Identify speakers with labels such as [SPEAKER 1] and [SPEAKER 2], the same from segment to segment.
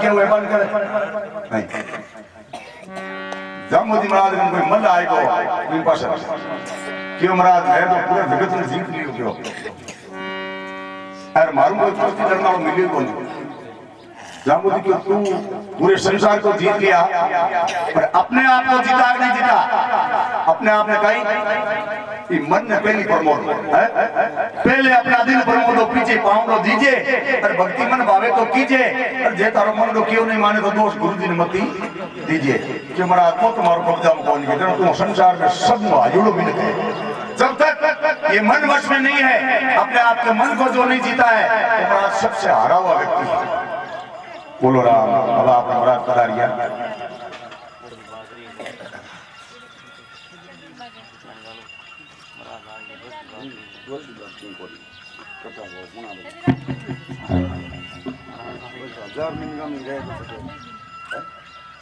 [SPEAKER 1] क्या हुए बंद करे नहीं जब मोदी महाराज ने कोई मल्ल आएगा इन पास क्यों महाराज है तो पूरे जगत में जीत लियो क्यों यार मारूंगा कुश्ती लड़ना और मिलिए कौन जब मोदी क्यों तू पूरे संसार को जीत लिया पर अपने आप को जीता नहीं जीता अपने आप ने कही कि मन ने पहली प्रमोद है पहले अपना दिल प्रमोदो पीछे पाऊंडो दीजिए और भक्ति मन भावे तो कीजिए और जे तारो मन को क्यों नहीं माने तो दोष गुरुजी ने मती दीजिए कि महाराज को तुम्हारो कब्जा में कौन नहीं तुम संसार में सब हाजुड़ो भी नहीं जब तक ये मन वश में नहीं है अपने आप के मन को जो नहीं जीता है तो महाराज सबसे हारा हुआ व्यक्ति है बोलो राम अब आपने महाराज पधारिया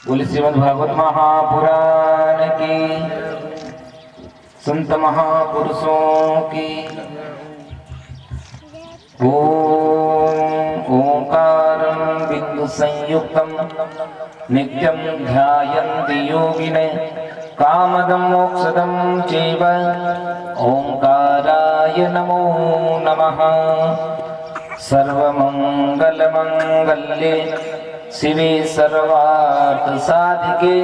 [SPEAKER 2] बोले श्रीमद् भागवत महापुराण की संत महापुरुषों की ओंकारं बिंदु संयुक्तं नित्यं ध्यायन्ति योगिने कामदं मोक्षदं चैव ओंकाराय नमो नमः। सर्वमंगलमंगल्ये शिवे सर्वार्थसाधिके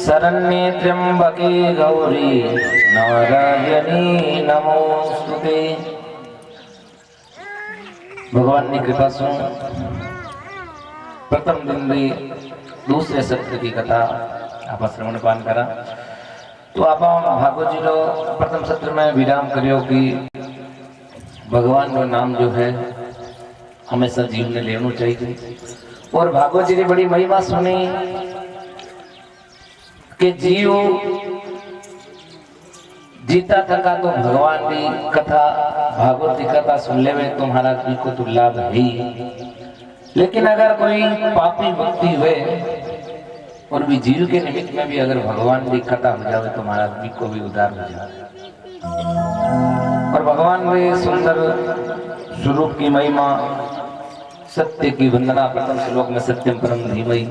[SPEAKER 2] शरण्ये त्र्यंबके गौरी नारायणी नमोस्तुते। भगवान की कृपा से प्रथम दिन भी दूसरे सत्र की कथा आप श्रवण पान करा तो आप भागवत जी रो प्रथम सत्र में विराम करियो कि भगवान का नाम जो है हमेशा जीवन में लेना चाहिए और भागवत जी ने बड़ी महिमा सुनी कि जीव जीता थका तो भगवान की कथा भागवत की कथा सुन ले तुम्हारा को तो लाभ है लेकिन अगर कोई पापी व्यक्ति हुए और भी जीव के निमित्त में भी अगर भगवान की कथा हो जाए तो महाराज जी को भी उद्धार हो जाए। और भगवान के सुंदर स्वरूप की महिमा सत्य की वंदना प्रथम श्लोक में सत्यम परम धीमहि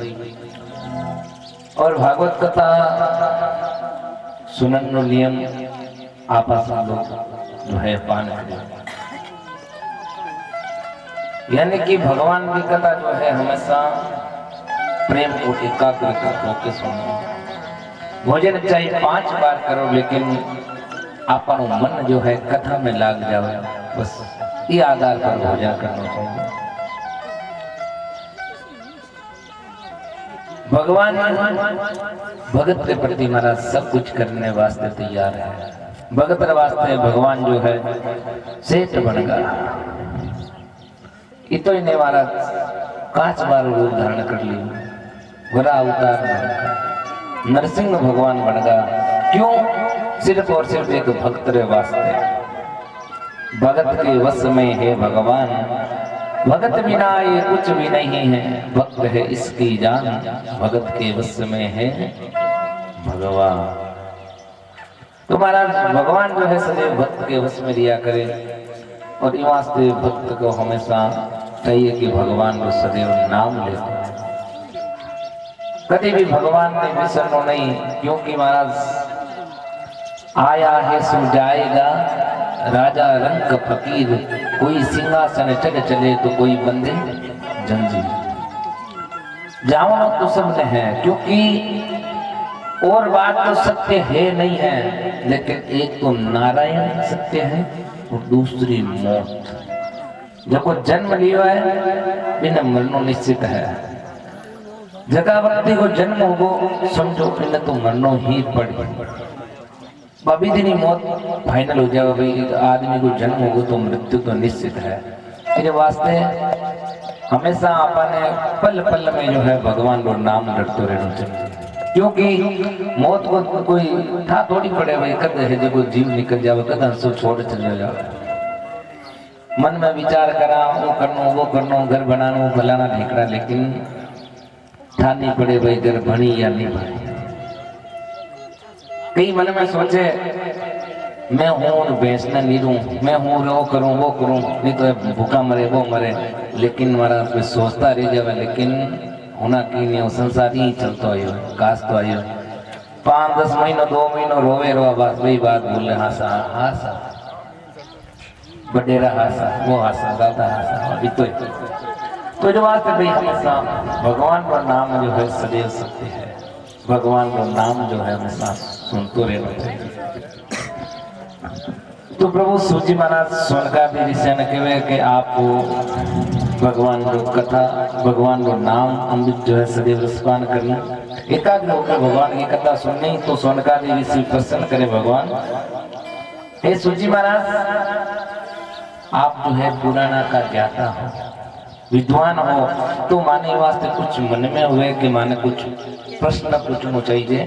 [SPEAKER 2] और भागवत कथा सुनन नो नियम आपस में लोग जो है पान करें यानी कि भगवान की कथा जो है हमेशा प्रेम को एकाग्र होकर सुनो। भोजन चाहे 5 बार करो लेकिन आपका मन जो है कथा में लाग जाए बस ये आधार पर भोजन करना चाहिए। भगवान भगत के प्रति महाराज सब कुछ करने वास्ते तैयार है। भगत वास्ते भगवान जो है सेठ बन गया इतो ही ने महाराज 5 बार रूप धारण कर ली बड़ा अवतार नरसिंह भगवान बन गया क्यों सिर्फ और सिर्फ एक भक्त रे वास्ते। भगत के वश में है भगवान भगत बिना ये कुछ भी नहीं है भक्त है इसकी जान भगत के वश में है भगवान। तो महाराज भगवान जो है सदैव भक्त के वश में दिया करे और इस वास्ते भक्त को हमेशा चाहिए कि भगवान को सदैव नाम ले कभी भी भगवान ने विसरनो नहीं क्योंकि महाराज आया है सो जाएगा राजा रंग फकीर कोई सिंहासन चढ़ चले तो कोई बंदे जंजीर जाओ तो सबने है क्योंकि और बात तो सत्य है नहीं है लेकिन एक तो नारायण सत्य है और दूसरी मौत। जब जन्म लियो है बिना मरनो निश्चित है जगह व्यक्ति को जन्म होगो समझो बिना तो मरनो ही पड़े अभी दिन मौत फाइनल हो जाए भाई आदमी को जन्म होगा तो मृत्यु तो निश्चित है। इसके वास्ते हमेशा अपने पल पल में जो है भगवान को नाम रटते रहना चाहिए क्योंकि मौत को कोई था थोड़ी पड़े भाई कद है जब जीव निकल जाए कद हंसो छोड़ चले जाओ मन में विचार करा वो करनो घर बनाना फलाना ढेकड़ा लेकिन था नहीं पड़े भाई घर बनी या नहीं बनी। कई मन में सोचे मैं हूँ और भैंस न नीरूं मैं हूँ वो करूँ नहीं तो भूखा मरे वो मरे लेकिन हमारा सोचता रह जाए लेकिन होना की नहीं संसार ही चलतो आयो कास तो आयो 5-10 महीनों 2 महीनों रोवे रो बस वही बात बोले हासा हासा बडेरा हासा वो हासा दादा हासा अभी तो जो बात है भाई हमेशा भगवान का नाम जो है सदैव सत्य है। भगवान का नाम जो है हमेशा सुनते रहना चाहिए। तो प्रभु सूजी महाराज सोनका भी ऋषि ने कहे कि आप भगवान को कथा भगवान को नाम अमृत जो है सदैव रसपान करना एकाग्र होकर भगवान की कथा सुननी तो सोनका भी ऋषि प्रसन्न करे भगवान। हे सूजी महाराज आप जो है पुराना का ज्ञाता हो विद्वान हो तो माने वास्ते कुछ मन में हुए कि माने कुछ प्रश्न पूछना चाहिए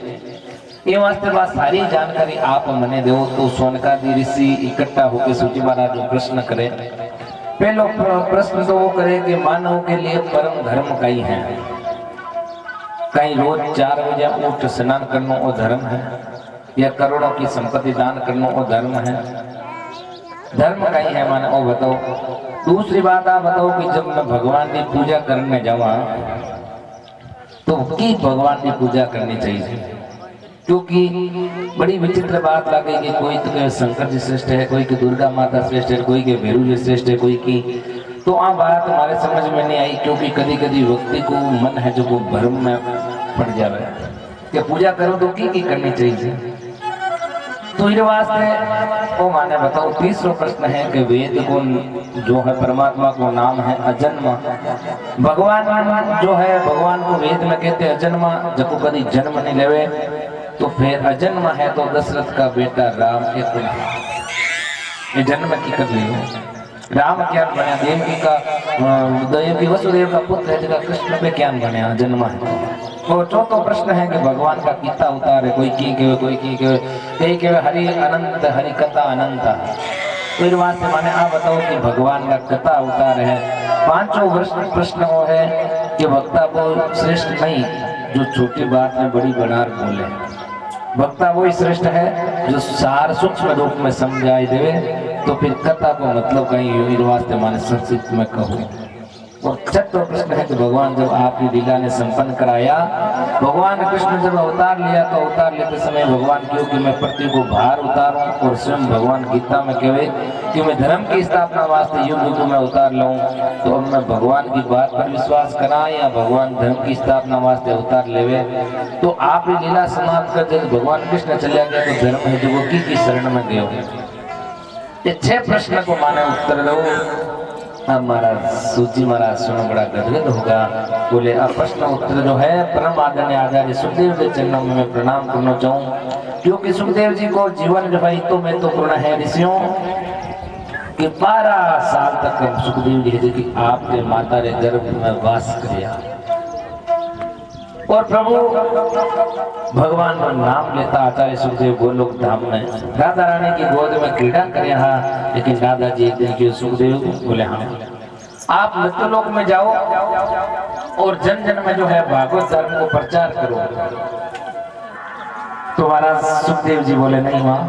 [SPEAKER 2] ये वास्ते बात सारी जानकारी आप मने दो तो सोनकादि ऋषि इकट्ठा होकर सूजी महाराज जो प्रश्न करे। पहला प्रश्न तो वो करे कि मानव के लिए परम धर्म कई है। कहीं रोज 4 बजे उठ स्नान करना वो धर्म है या करोड़ों की संपत्ति दान करना वो धर्म है। धर्म कहीं है माने वो बताओ। दूसरी बात आप बताओ कि जब मैं भगवान की पूजा करने जावा तो की भगवान की पूजा करनी चाहिए क्योंकि बड़ी विचित्र बात लगेगी कोई तो शंकर जी श्रेष्ठ है कोई की दुर्गा माता श्रेष्ठ है कोई के भैरू जी श्रेष्ठ है कोई की तो आ बात हमारे समझ में नहीं आई क्योंकि कभी कभी व्यक्ति को मन है जो वो भ्रम में पड़ जावे कि पूजा करो तो की करनी चाहिए। तो ये वास्ते वो माने बताओ। तीसरा प्रश्न है कि वेद को जो है परमात्मा को नाम है अजन्मा भगवान जो है भगवान को वेद में कहते अजन्मा जब कभी जन्म नहीं लेवे तो फिर अजन्म है तो दशरथ का बेटा राम एक ये जन्म की कर लियो राम क्या बना देवकी का देवकी वसुदेव का पुत्र है जगह कृष्ण पे क्या बना जन्म है। और चौथा प्रश्न है कि भगवान का गीता अवतार है कोई की के कोई की के कई के हरि अनंत हरि कथा अनंत तो इस बात से माने आप बताओ कि भगवान का कथा अवतार है। पांचों प्रश्न वो है कि भक्ता को श्रेष्ठ नहीं जो छोटी बात में बड़ी बनार बोले भक्ता वही श्रेष्ठ है जो सार सूक्ष्म रूप में समझाई देवे तो फिर कथा को मतलब कहीं वास्ते माने संक्षिप्त में कहूँ। और छठवां प्रश्न है कि भगवान जब आपकी लीला ने संपन्न कराया भगवान कृष्ण जब अवतार लिया तो अवतार लेते समय भगवान क्यों कि मैं पृथ्वी को भार उतारूं और स्वयं भगवान गीता में कहे कि मैं धर्म की स्थापना वास्ते युग युग में अवतार लाऊं तो अब मैं भगवान की बात पर विश्वास करा या भगवान धर्म की स्थापना वास्ते अवतार लेवे तो आप लीला समाप्त कर जब भगवान कृष्ण चला गया तो धर्म है जो वो की शरण में गयो। ये 6 प्रश्न को माने उत्तर दो। अब महाराज सूजी महाराज सुनो बड़ा गदगद होगा बोले अब प्रश्न उत्तर जो है परम आदरणीय आचार्य सुखदेव के चरणों में मैं प्रणाम करना चाहूँ क्योंकि सुखदेव जी को जीवन जो भाई तो मैं तो पूर्ण है ऋषियों कि 12 साल तक सुखदेव जी की आपके माता रे गर्भ में वास किया और प्रभु भगवान का नाम लेता आचार्य सुखदेव गोलोक धाम में राधा रानी की गोद में क्रीड़ा करे हाँ लेकिन दादाजी एक दिन के सुखदेव बोले हाँ आप मृत्युलोक में जाओ और जन जन में जो है भागवत धर्म को प्रचार करो। तो महाराज सुखदेव जी बोले नहीं माँ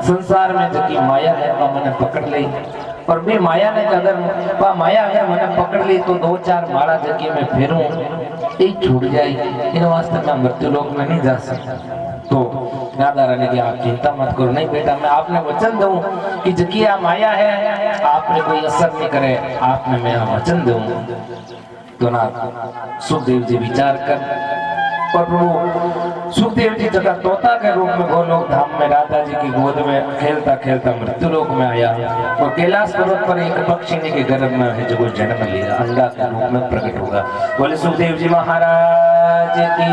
[SPEAKER 2] संसार में जो की माया है वह मैंने पकड़ ली और भी माया ने अगर मैंने पकड़ ली तो 2-4 माला जगह में फिरूं एक छूट जाएगी इन वास्ते मैं मृत्यु लोक में नहीं जा सकता। तो राधा रानी की आप चिंता मत करो नहीं बेटा मैं आपने वचन दूं कि जकिया माया है आपने कोई असर नहीं करे आपने मैं वचन दूं। तो ना सुखदेव जी विचार कर और प्रभु सुखदेव जी जगह तोता के रूप में गोलोक धाम में राधा जी की गोद में खेलता खेलता मृत्युलोक में आया और कैलाश पर्वत पर एक पक्षिणी के गर्भ में है जो जन्म लिया अंडा के रूप में प्रकट होगा। बोले सुखदेव जी महाराज की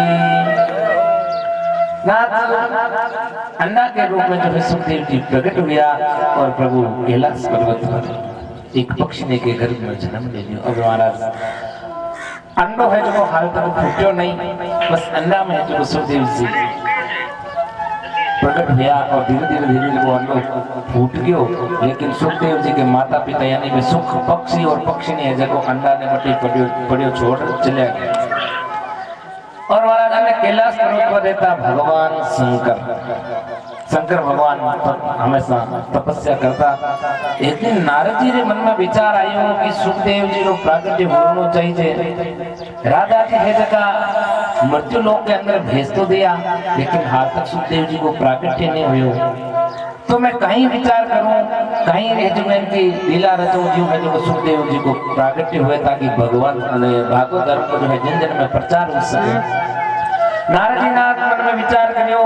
[SPEAKER 2] अंडा के रूप में जो है सुखदेव जी प्रकट हुआ और प्रभु कैलाश पर्वत पर एक पक्षिणी के गर्भ में जन्म ले लिया। और महाराज अंडो है जो हाल तक फूटो नहीं बस अंडा में जो सुखदेव जी प्रकट हुआ और धीरे वो अंडो फूट गयो लेकिन सुखदेव जी के माता पिता यानी कि सुख पक्षी और पक्षिणी है जगह अंडा ने मटी पड़ियो छोड़ चले गए। और महाराज ने कैलाश पर्वत पर रहता भगवान शंकर शंकर भगवान हमेशा तपस्या करता। एक दिन नारद जी के मन में विचार आयो कि सुखदेव जी को प्राकट्य होना चाहिए। राधा जी है जगह मृत्यु लोक के अंदर भेज तो दिया, लेकिन हाथ तक सुखदेव जी को प्राकट्य नहीं हुआ। तो मैं कहीं विचार करूं, कहीं रेजिमेंट की लीला रचूं जो है जो सुखदेव जी को प्राकट्य हुए, ताकि भगवान भागवत धर्म को जो है जन जन में प्रचार हो सके। नारद जी नाथ मन में विचार करियो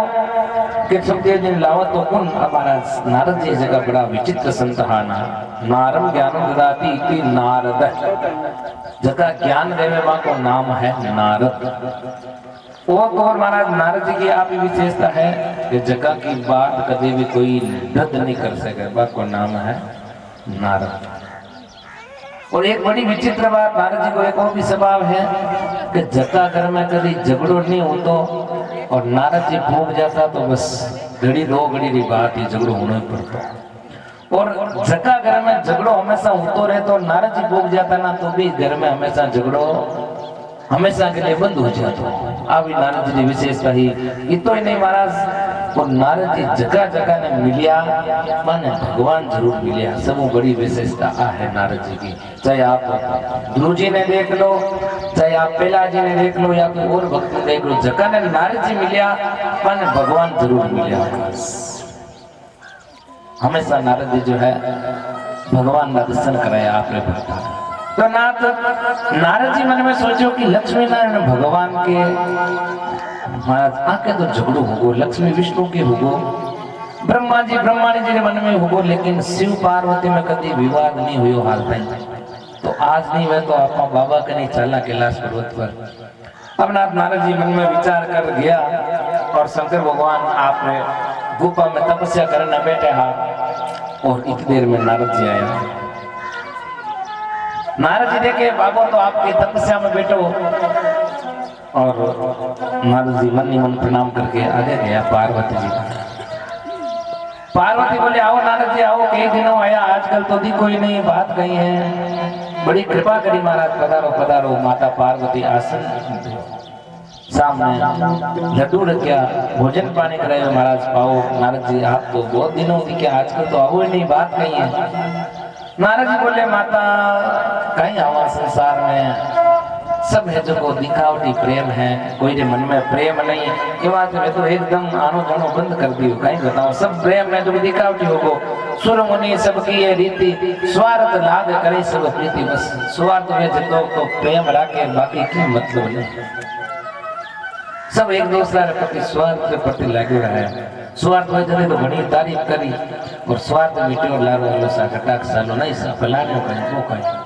[SPEAKER 2] कि सुखदेव जी लावत तो कौन। हमारा नारद जी जगह बड़ा विचित्र संत हाना नारम ज्ञानम ददाति इति नारद, जगह ज्ञान देवे मां को नाम है नारद। वो तो महाराज नारद जी की आप ही विशेषता है कि जगह की बात कभी भी कोई रद्द नहीं कर सके, बात को नाम है नारद। और एक बड़ी विचित्र बात, नारद जी को एक और भी स्वभाव है कि जगह घर में कभी झगड़ो नहीं होतो, और नारद जी भूख जाता तो बस घड़ी दो घड़ी की बात ही झगड़ो होना ही पड़ता। और जगह घर में झगड़ो हमेशा होतो रहे, तो नारद जी भूख जाता ना तो भी घर में हमेशा झगड़ो हमेशा के लिए बंद हो जाता। अब नारद जी की विशेषता ही इतो ही नहीं महाराज, और नारद जी जगह जगह ने मिलिया माने भगवान जरूर मिलिया, सब बड़ी विशेषता है नारद जी की। चाहे आप ध्रुव जी ने देख लो, चाहे आप पेला जी ने देख लो, या कोई और भक्त देख लो, जगह ने नारद जी मिलिया माने भगवान जरूर मिलिया। हमेशा नारद जी जो है भगवान का दर्शन कराया आपने भक्त। तो नारद जी मन में सोचो कि लक्ष्मी नारायण भगवान के महाराज आके तो झगड़ो होगो, लक्ष्मी विष्णु के होगो, ब्रह्मा जी के मन में होगो, लेकिन शिव पार्वती में कभी विवाद नहीं हुई हाल तक। तो आज नहीं हुए तो आप बाबा के नहीं चलना कैलाश पर्वत पर। अब नारद जी मन में विचार कर गया, और शंकर भगवान आपने गुफा में तपस्या करना बैठे हाथ, और इतनी देर में नारद जी आया। नारद जी देखे बाबा तो आपकी तपस्या में बैठो, और नारद जी मन ही मन प्रणाम करके आगे गया पार्वती जी। पार्वती बोले आओ नारद जी आओ, कई दिनों आया, आजकल तो दी कोई नहीं बात कही है, बड़ी कृपा करी महाराज, पधारो पधारो। माता पार्वती आसन सामने लड्डू रखा, भोजन पानी कराए महाराज पाओ। नारद जी आप तो बहुत दिनों दिखे, आजकल तो आओ ही नहीं, बात कही है। नारद जी बोले माता कहीं आवा संसार में सब है जो को दिखावटी प्रेम है, कोई के मन में प्रेम नहीं है। ये बात मैं तो एकदम आनो जानो बंद कर दी, कहीं बताओ सब प्रेम में जो दिखावटी होगो। सुर मुनि सबकी ये रीति, स्वार्थ लाभ करे सब प्रीति, बस स्वार्थ में जितो तो प्रेम राखे, बाकी की मतलब नहीं। सब एक दूसरा के प्रति स्वार्थ के प्रति लगे रहा है। स्वार्थ में जने तो बड़ी तारीफ करी, और स्वार्थ मिट्टी और लारो वालो सा कटाक सालो नहीं सा फलाने कहीं वो कहीं।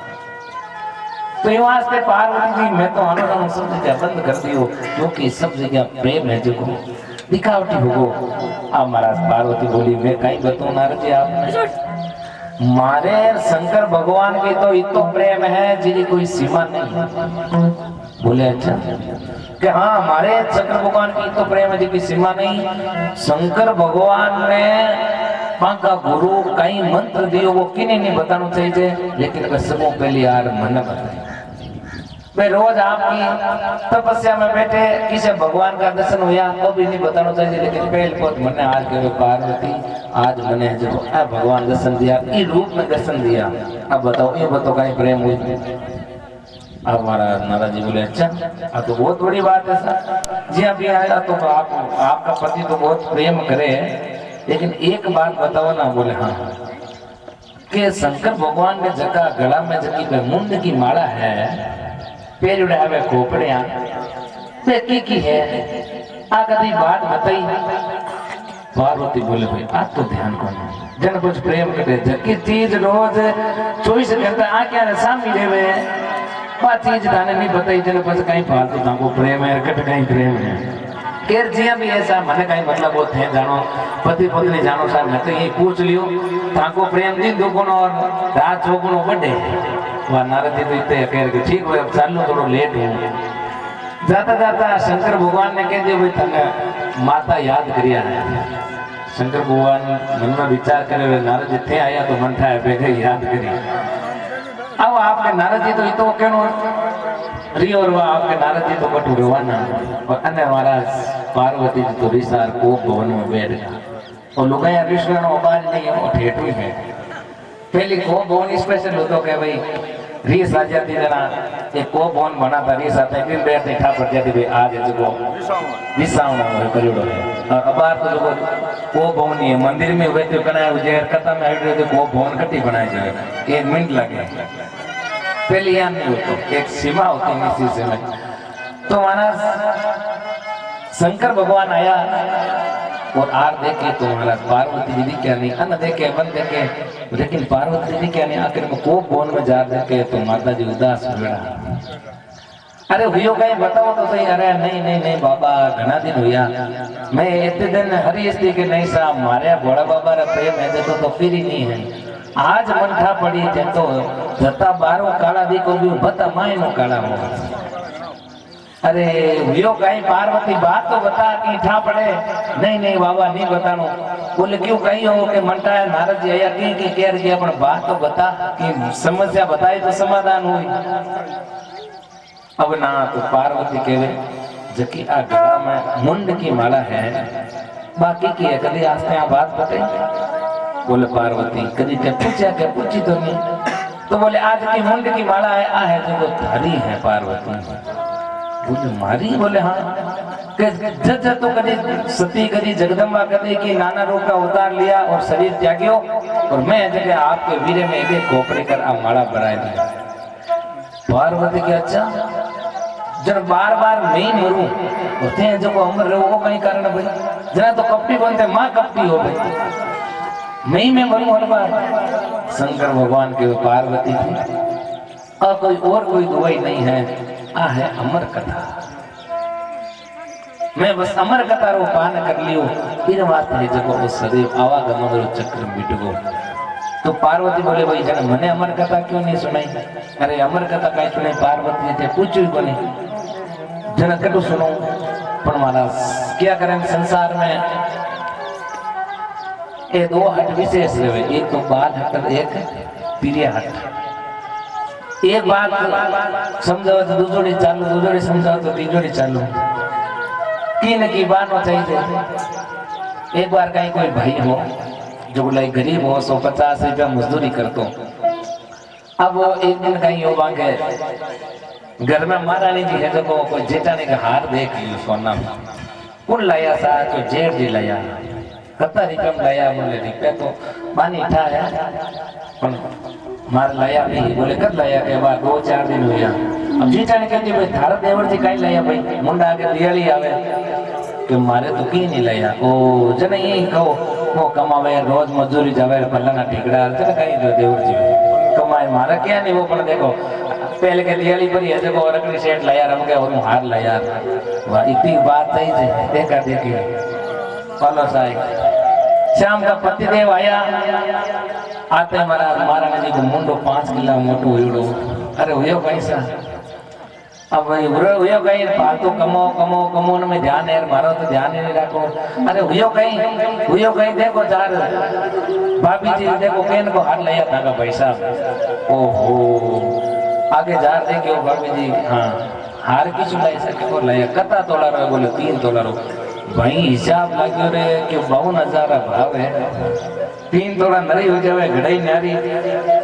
[SPEAKER 2] तो ये वास्ते पार्वती जी मैं तो आनो जानो सब जगह बंद कर दियो, क्योंकि सब जगह प्रेम है जो दिखावटी होगो। अब महाराज पार्वती बोली मैं कहीं बताऊं नारद जी आपने, मारे शंकर भगवान के तो इतो प्रेम है जिसकी कोई सीमा नहीं। बोले अच्छा कि हाँ हमारे शंकर भगवान की तो प्रेम है जिसकी सीमा नहीं। शंकर भगवान ने पाका गुरु कई मंत्र दियो वो किन्हें नहीं बताना चाहिए, लेकिन सबों पहले यार मन बताए। मैं रोज आपकी तपस्या में बैठे किसी भगवान का दर्शन हुआ तो भी नहीं बताना चाहिए, लेकिन पहले बहुत मैंने आज के पार्वती आज मैंने जो भगवान दर्शन दिया, ये रूप में दर्शन दिया। अब बताओ ये बताओ कहीं प्रेम हुई? अब हमारा नारद जी बोले अच्छा अब तो बहुत बड़ी बात है सर जी, अभी आया तो आपका पति तो बहुत प्रेम करे, लेकिन एक बात बताओ ना। बोले हाँ कि शंकर भगवान ने जगह गला में जगी पे मुंड की माला है, पेड़ उड़ावे खोपड़िया की है, आ कभी बात बताई। पार्वती बोले भाई आज तो ध्यान को जन कुछ प्रेम करे जबकि चीज रोज 24 घंटा आ क्या सामने रेवे, बात चीज थाने नहीं बताई जन बस कहीं फालतू ताको प्रेम है कट कहीं प्रेम है केर जिया भी ऐसा मने कहीं मतलब वो थे जानो पति पत्नी जानो सर मैं तो यही पूछ लियो ताको प्रेम दी दुगुण और रात चौगुण बढ़े। वह नारद जी तो इतने कह के ठीक है अब चालू थोड़ा लेट है। जाता जाता शंकर भगवान ने कह दिया भाई तने माता याद करिया है। शंकर भगवान मन में विचार करे वे नारद जी थे आया तो मन था बेगे याद करी। अब आपके नारद जी तो ये तो कहनो रियो और आपके नारद जी तो कटु रवाना और अन्य महाराज पार्वती जी तो रिसार को भवन में बैठ गया। और लुगाया विष्णु अबाज नहीं वो ठेठू है पहली को बोन स्पेशल होतो के भाई रीस आ जाती जना एक को बोन बना था रीस आते दिन बैठे ठा पड़ जाती भाई आज जो विसावना हो करियोड़ो है और अबार तो जो को बोन नहीं है मंदिर में हुए तो कना उजेर कथा में आइडो तो को बोन कटी बनाई जाए 1 मिनट लगे पहले यान नहीं होतो एक सीमा होती है इसी से में तो माना शंकर भगवान आया और आर देखे तो महाराज पार्वती दीदी क्या नहीं अन्न देखे वन देखे लेकिन पार्वती दीदी क्या नहीं आखिर में कोप बोन में जा देखे तो माता जी उदास हो गया अरे हुई कहीं बताओ तो सही अरे नहीं नहीं नहीं बाबा घना दिन हुआ मैं इतने दिन हरी स्त्री के नहीं सा मारे भोला बाबा रे प्रेम है तो फिर ही नहीं है आज मन था पड़ी थे तो जता बारो काला दी को भी बता माए नो काला हो अरे यो कहीं पार्वती बात तो बता कि ठा पड़े नहीं नहीं बाबा नहीं बतानो बोले क्यों कहीं हो के मनता है नारद जी आया की केर किया पर बात तो बता कि समस्या बताई तो समाधान हुई अब ना तो पार्वती कहवे जकी आ गला में मुंड की माला है बाकी की है कभी आज तक बात बते बोले पार्वती कभी ते पूछा के पूछी तो नहीं तो बोले आज की मुंड की माला है आ है जो धरी है पार्वती बोले मारी बोले हाँ के जज तो कभी सती कभी जगदम्बा कभी की नाना रूप का उतार लिया और शरीर त्याग्यो और मैं जगह आपके वीरे में एक खोपड़े कर आ माला बनाए दिया पार्वती के अच्छा जब बार बार नहीं मरूं होते हैं जो अमर रहो वो कहीं कारण भाई जरा तो कपटी बनते माँ कपटी हो भाई नहीं मैं मरूं हर बार शंकर भगवान के पार्वती थी और कोई दुआई नहीं है आ है अमर कथा मैं बस अमर कथा रो पान कर लियो फिर बात है जब वो सदैव आवागमन रो चक्र मिट गो तो पार्वती बोले भाई जन मने अमर कथा क्यों नहीं सुनाई अरे अमर कथा कहीं सुनाई पार्वती थे पूछू ही कोनी जन कटु सुनो पर महाराज क्या करें संसार में ये 2 हट विशेष रहे एक तो बाल हट और एक प्रिय हट एक बात समझाओ तो दूसरी चालू समझाओ तो तीसरी चालू की न की बात हो चाहिए एक बार कहीं कोई भाई हो जो लाइक गरीब हो 150 रुपया मजदूरी करतो अब वो एक दिन कहीं हो बांगे घर में महारानी जी है जो कोई जेठानी का हार देख लियो सोना कौन लाया सा तो जेठ जी लाया कत्ता रिकम लाया बोले रिपे तो मानी ठा है मार लाया नहीं बोले कब लाया के बाद 2-4 दिन हुआ अब जेठानी कहती भाई थारा देवर जी कहीं लाया भाई मुंडा आगे दिवाली आवे कि मारे तो की नहीं लाया ओ जन यही कहो वो कमावे रोज मजदूरी जावे फलाना ठिकड़ा चल कहीं जो देवर जी कमाए मारा क्या नहीं वो पर देखो पहले के दिवाली पर ये देखो रकड़ी सेट लाया रम के और हार लाया वाह इतनी बात सही से देखा देखी फॉलो साहब शाम का पतिदेव आया आते महाराणा जी को मुंडो 5 किलो मोटो हुयो अरे हुयो कैसा अब हुयो कहीं फालतू कमो में ध्यान है मारो तो ध्यान ही नहीं रखो अरे हुयो कहीं देखो जार भाभी जी देखो केन को हाथ लिया था का पैसा ओहो आगे जार देखो भाभी जी हाँ हार की चुलाई सके को लाया कता तोड़ा रहो बोले 3 तोड़ा रहो भाई हिसाब लगे रे कि 52,000 भाव है 3 तोड़ा नरी हो जावे घड़ाई नारी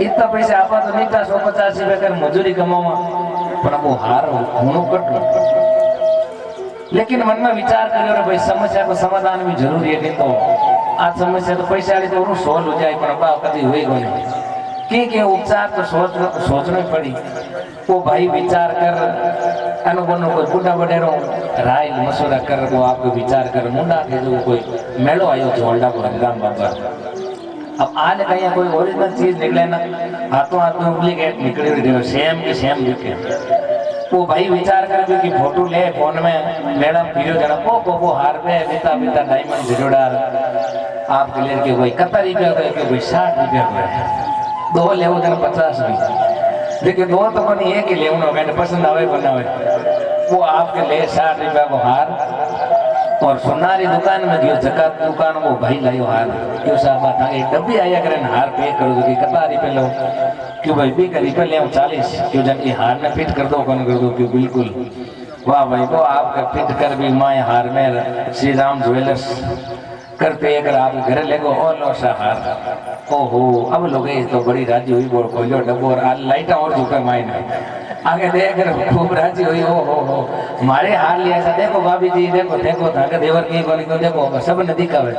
[SPEAKER 2] इतना पैसे आपा तो नहीं था 150 रुपया कर मजूरी कमावा पर वो हार होनो कट लेकिन मन में विचार करो रे भाई समस्या को समाधान भी जरूरी है नहीं तो आज समस्या तो पैसा वाली तो सोल्व हो जाए पर बाप कभी हुई को नहीं के उपचार तो सोचना ही पड़ी वो भाई विचार कर अनुभव कोई बुढ़ा बडेरो राय मशवरा कर वो आपको विचार कर मुंडा के जो कोई मेलो आयो झोलडा को हरिराम बाबा अब आज कहीं कोई ओरिजिनल चीज निकले ना हाथों डुप्लीकेट निकले सेम की सेम दिखे वो भाई विचार कर कि फोटो ले फोन में मैडम वीडियो जना को हार पे बिता बिता डायमंड जोड़ार आपके लिए के कोई 71 रुपया के कोई 60 रुपया को 2 ले 50 भी लेकिन 2 तो कोई एक ही ले मैंने पसंद आवे बनावे वो आपके लिए 60 रुपया को हार और सुनारी दुकान में गयो जकात दुकान वो भाई लायो हार क्यों साहब था एक डब्बी आया करे हार पे करो तो कितना रुपये लो क्यों भाई 20 रुपये ले 40 क्यों जन ये हार में फिट कर दो कौन कर दो क्यों बिल्कुल वाह भाई तो आपका फिट कर भी माए हार में श्री राम ज्वेलर्स करते अगर आप घर ले गो और लो हार ओहो अब लोग तो बड़ी राजी हुई बोल खोलो डब्बो और लाइटा और झुकर मायने आगे देख खूब राजी हुई हो मारे हार लिया ऐसा देखो भाभी जी देखो देखो धागे देवर की बोली को देखो सब ने दिखावे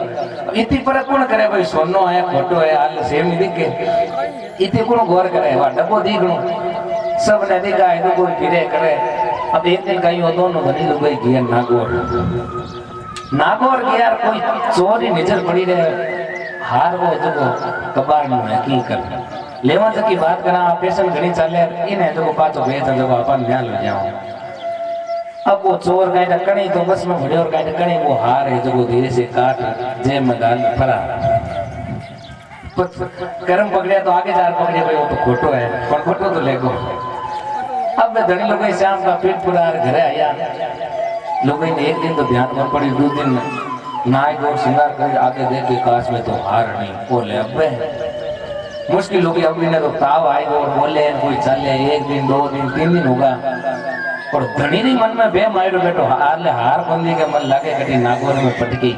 [SPEAKER 2] इतनी पर कौन करे भाई सोनो है फोटो है हाल सेम ही दिखे इतनी कौन गौर करे वा डब्बो दिखनो सब ने दिखा है तो कोई फिरे करे अब एक दिन कहीं हो दोनों बनी लोग गई नागौर की यार कोई चोरी नजर पड़ी रहे हार वो जो कबार में है की कर लेवा तक की बात करा पेशन घणी चाले इने जो पाछो भेज जो अपन ध्यान ले जाओ अब वो चोर कहीं टकणी तो बस में भड़े और कहीं टकणी वो हार है जो धीरे से काट जे में गाल फरा कर्म पकड़े तो आगे जार पकड़े भाई वो तो खोटो है कौन खोटो तो ले गो अब मैं धनी लोग शाम का पेट पूरा घरे आया लोगों ने एक दिन तो ध्यान में पड़ी 2 दिन नाय को श्रृंगार कर आगे देख के काश में तो हार नहीं बोले अब मुश्किल होगी अब ने तो ताव आएगा और बोले कोई चले 1 दिन 2 दिन 3 दिन होगा और धनी नहीं मन में बे मारो बेटो हार बंदी के मन लगे कटी नागौर में पटकी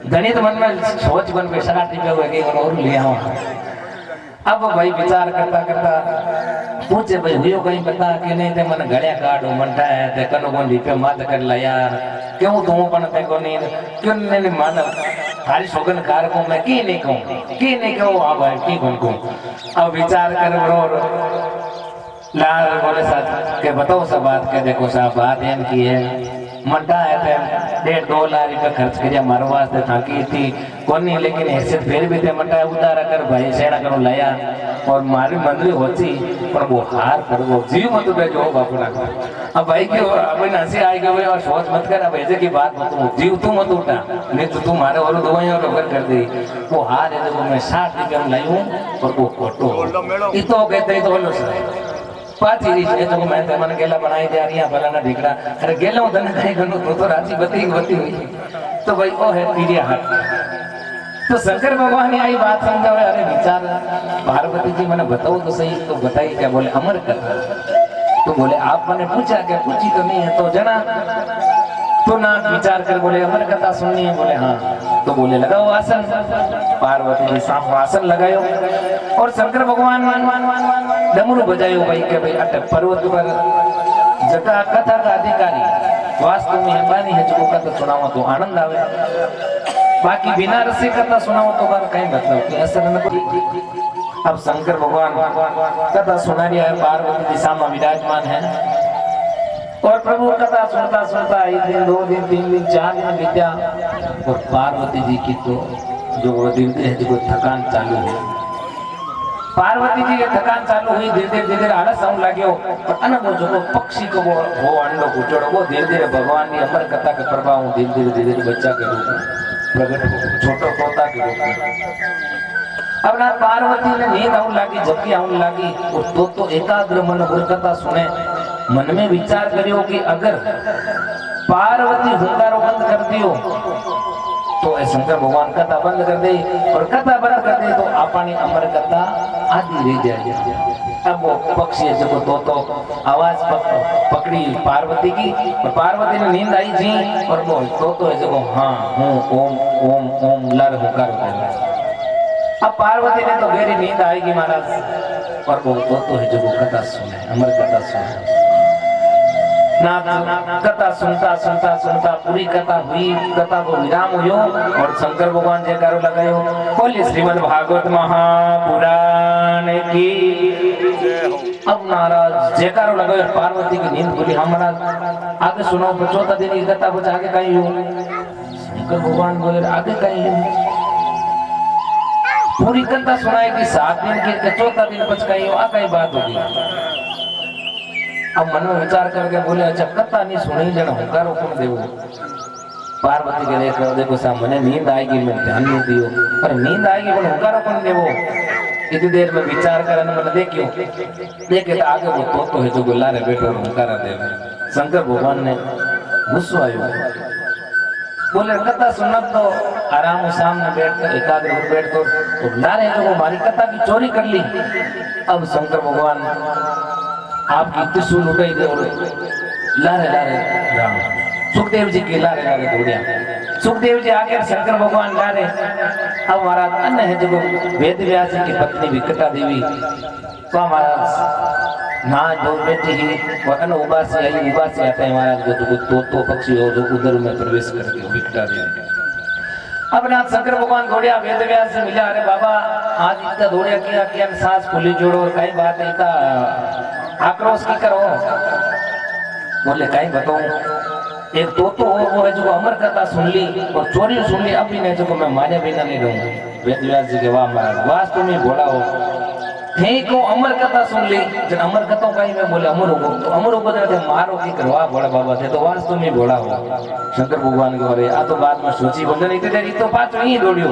[SPEAKER 2] धनी तो मन में सोच बन पे सराटी पे हुए और लिया अब भाई विचार करता करता पूछे भाई हुयो कहीं पता कि नहीं ते मन गड़िया काटो मनता है ते कनो कोन दीपे मात कर ला यार क्यों तू पण ते कोनी क्यों ने मान थारी सोगन कार को मैं की नहीं कहूं आ भाई की कोन को अब विचार कर बरोबर लाल बोले साथ के बताओ सब बात के देखो साहब बात एम की है मनता है थे 1.5-2 लाख रुपया खर्च करिया मारो वास्ते थाकी थी कोनी लेकिन हैसियत फिर भी थे मनता उतारा कर भाई सेना करो लाया और मारी मंदरी होती पर वो हार पर वो जीव मत बेचो बापुना अब भाई की अब हंसी आई गई और सोच मत कर अब ऐसे की बात मत जीव तू मत उठा नहीं तो तू मारे और दवाई और अगर कर दी वो हार है तो मैं 60 रुपया में लाई हूँ और वो फोटो इतो कहते तो बोलो सर पाची रीच है तो मैं तो मन गेला बनाई जा रही है फलाना ढिकड़ा अरे गेला हूं तने कहीं करूं तो राजी बती हुई तो भाई ओ है पीड़िया हाथ तो शंकर भगवान ने आई बात समझावे अरे विचार पार्वती जी मैंने बताओ तो सही तो बताइए क्या बोले अमर कथा तो बोले आप मैंने पूछा क्या पूछी तो नहीं है तो जना तो ना विचार कर बोले अमर कथा सुननी है बोले हाँ तो बोले लगाओ आसन पार्वती जी साफ आसन लगायो और शंकर भगवान डमरू बजायो भाई के भाई अट पर्वत पर जगह कथा का अधिकारी वास्तव में मेहरबानी है जो कथा सुनाओ तो आनंद आवे बाकी बिना रसे कथा सुनाओ तो बार कहीं मतलब कि असर न अब शंकर भगवान कथा सुना रही है पार्वती दिशा में विराजमान है और प्रभु कथा सुनता सुनता 1 दिन 2 दिन 3 दिन 4 दिन बीत्या और पार्वती जी की तो जो जो थकान चालू है पार्वती जी की थकान चालू हुई धीरे धीरे आलस आने लगे और अनबो जो पक्षी को वो अंडो कुचड़ो वो धीरे धीरे भगवान की अमर कथा के प्रभाव धीरे धीरे बच्चा के रूप में प्रकट हो छोटो तोता के रूप में अब ना पार्वती ने नींद आने लगी झपकी आने लगी और तो एकाग्र मन कथा सुने मन में विचार करियो कि अगर पार्वती हुंकारो बंद कर दियो तो शंकर भगवान कथा बंद कर दे और कथा बंद कर दे तो अपनी अमर कथा आदि रह जाएगी अब वो पक्षी जो तो आवाज पकड़ी पार्वती की और पार्वती ने नींद आई जी और वो तो जो हाँ हूँ ओम ओम ओम लर हुंकार अब पार्वती ने तो गहरी नींद आएगी महाराज और वो तो है जो कथा सुने अमर कथा सुने ना कथा सुनता सुनता सुनता पूरी कथा हुई कथा को विराम हुयो और शंकर भगवान जयकारो लगायो बोले श्रीमद् भागवत महापुराण की अब नाराज जयकारो लगायो पार्वती की नींद खुली हम महाराज आगे सुनो 14 दिन की कथा कुछ आगे कहीं हो शंकर भगवान बोले आगे कहीं हो पूरी कथा सुनाए कि 7 दिन की 14 दिन कुछ कहीं हो आ कहीं बात होगी अब मन में विचार करके बोले अच्छा कथा नहीं सुनी जन हुंकारो कौन देवो पार्वती के देखो साहब मैंने नींद आएगी मैं ध्यान नहीं दियो पर नींद आएगी पर हुंकारो कौन देवो इतनी देर में विचार करने मैंने देखियो देखे तो आगे वो तो है जो गुल्ला रे बैठो हुंकारा देवे शंकर भगवान ने गुस्सा आयो बोले कथा सुनना तो आराम सामने बैठकर एकाग्र होकर बैठकर तो लारे जो हमारी कथा की चोरी कर ली अब शंकर भगवान आपकी त्रिशूल उठाई दे और लारे लारे राम सुखदेव जी के लारे लारे दौड़िया। सुखदेव जी आगे शंकर भगवान लारे। अब महाराज अन्य है जो वेद व्यास जी की पत्नी विकटा देवी तो महाराज ना जो बेटी ही और अन उबा से आई, उबा से आता है महाराज जो तो पक्षी हो जो उधर में प्रवेश करके विकटा देवी। अब ना शंकर भगवान दौड़िया वेद व्यास से मिला। अरे बाबा आज इतना दौड़िया किया क्या सांस खुली जोड़ो और कई बात नहीं था आक्रोश की करो। बोले कहीं बताऊं एक तो वो है जो अमर कथा सुन ली और चोरी सुन ली। अब भी नहीं जो मैं मारे बिना नहीं रहूं। वेद व्यास जी के वाह महाराज वास तुम ही भोला हो ठीक हो। अमर कथा सुन ली जन अमर कथा का ही मैं बोले अमर हो तो अमर हो थे मारो की करवा भोला बाबा थे तो वास तुम ही भोला हो। शंकर भगवान के बोले आ तो बाद में सोची बोले नहीं थे तो पाचो ही दौड़ियो।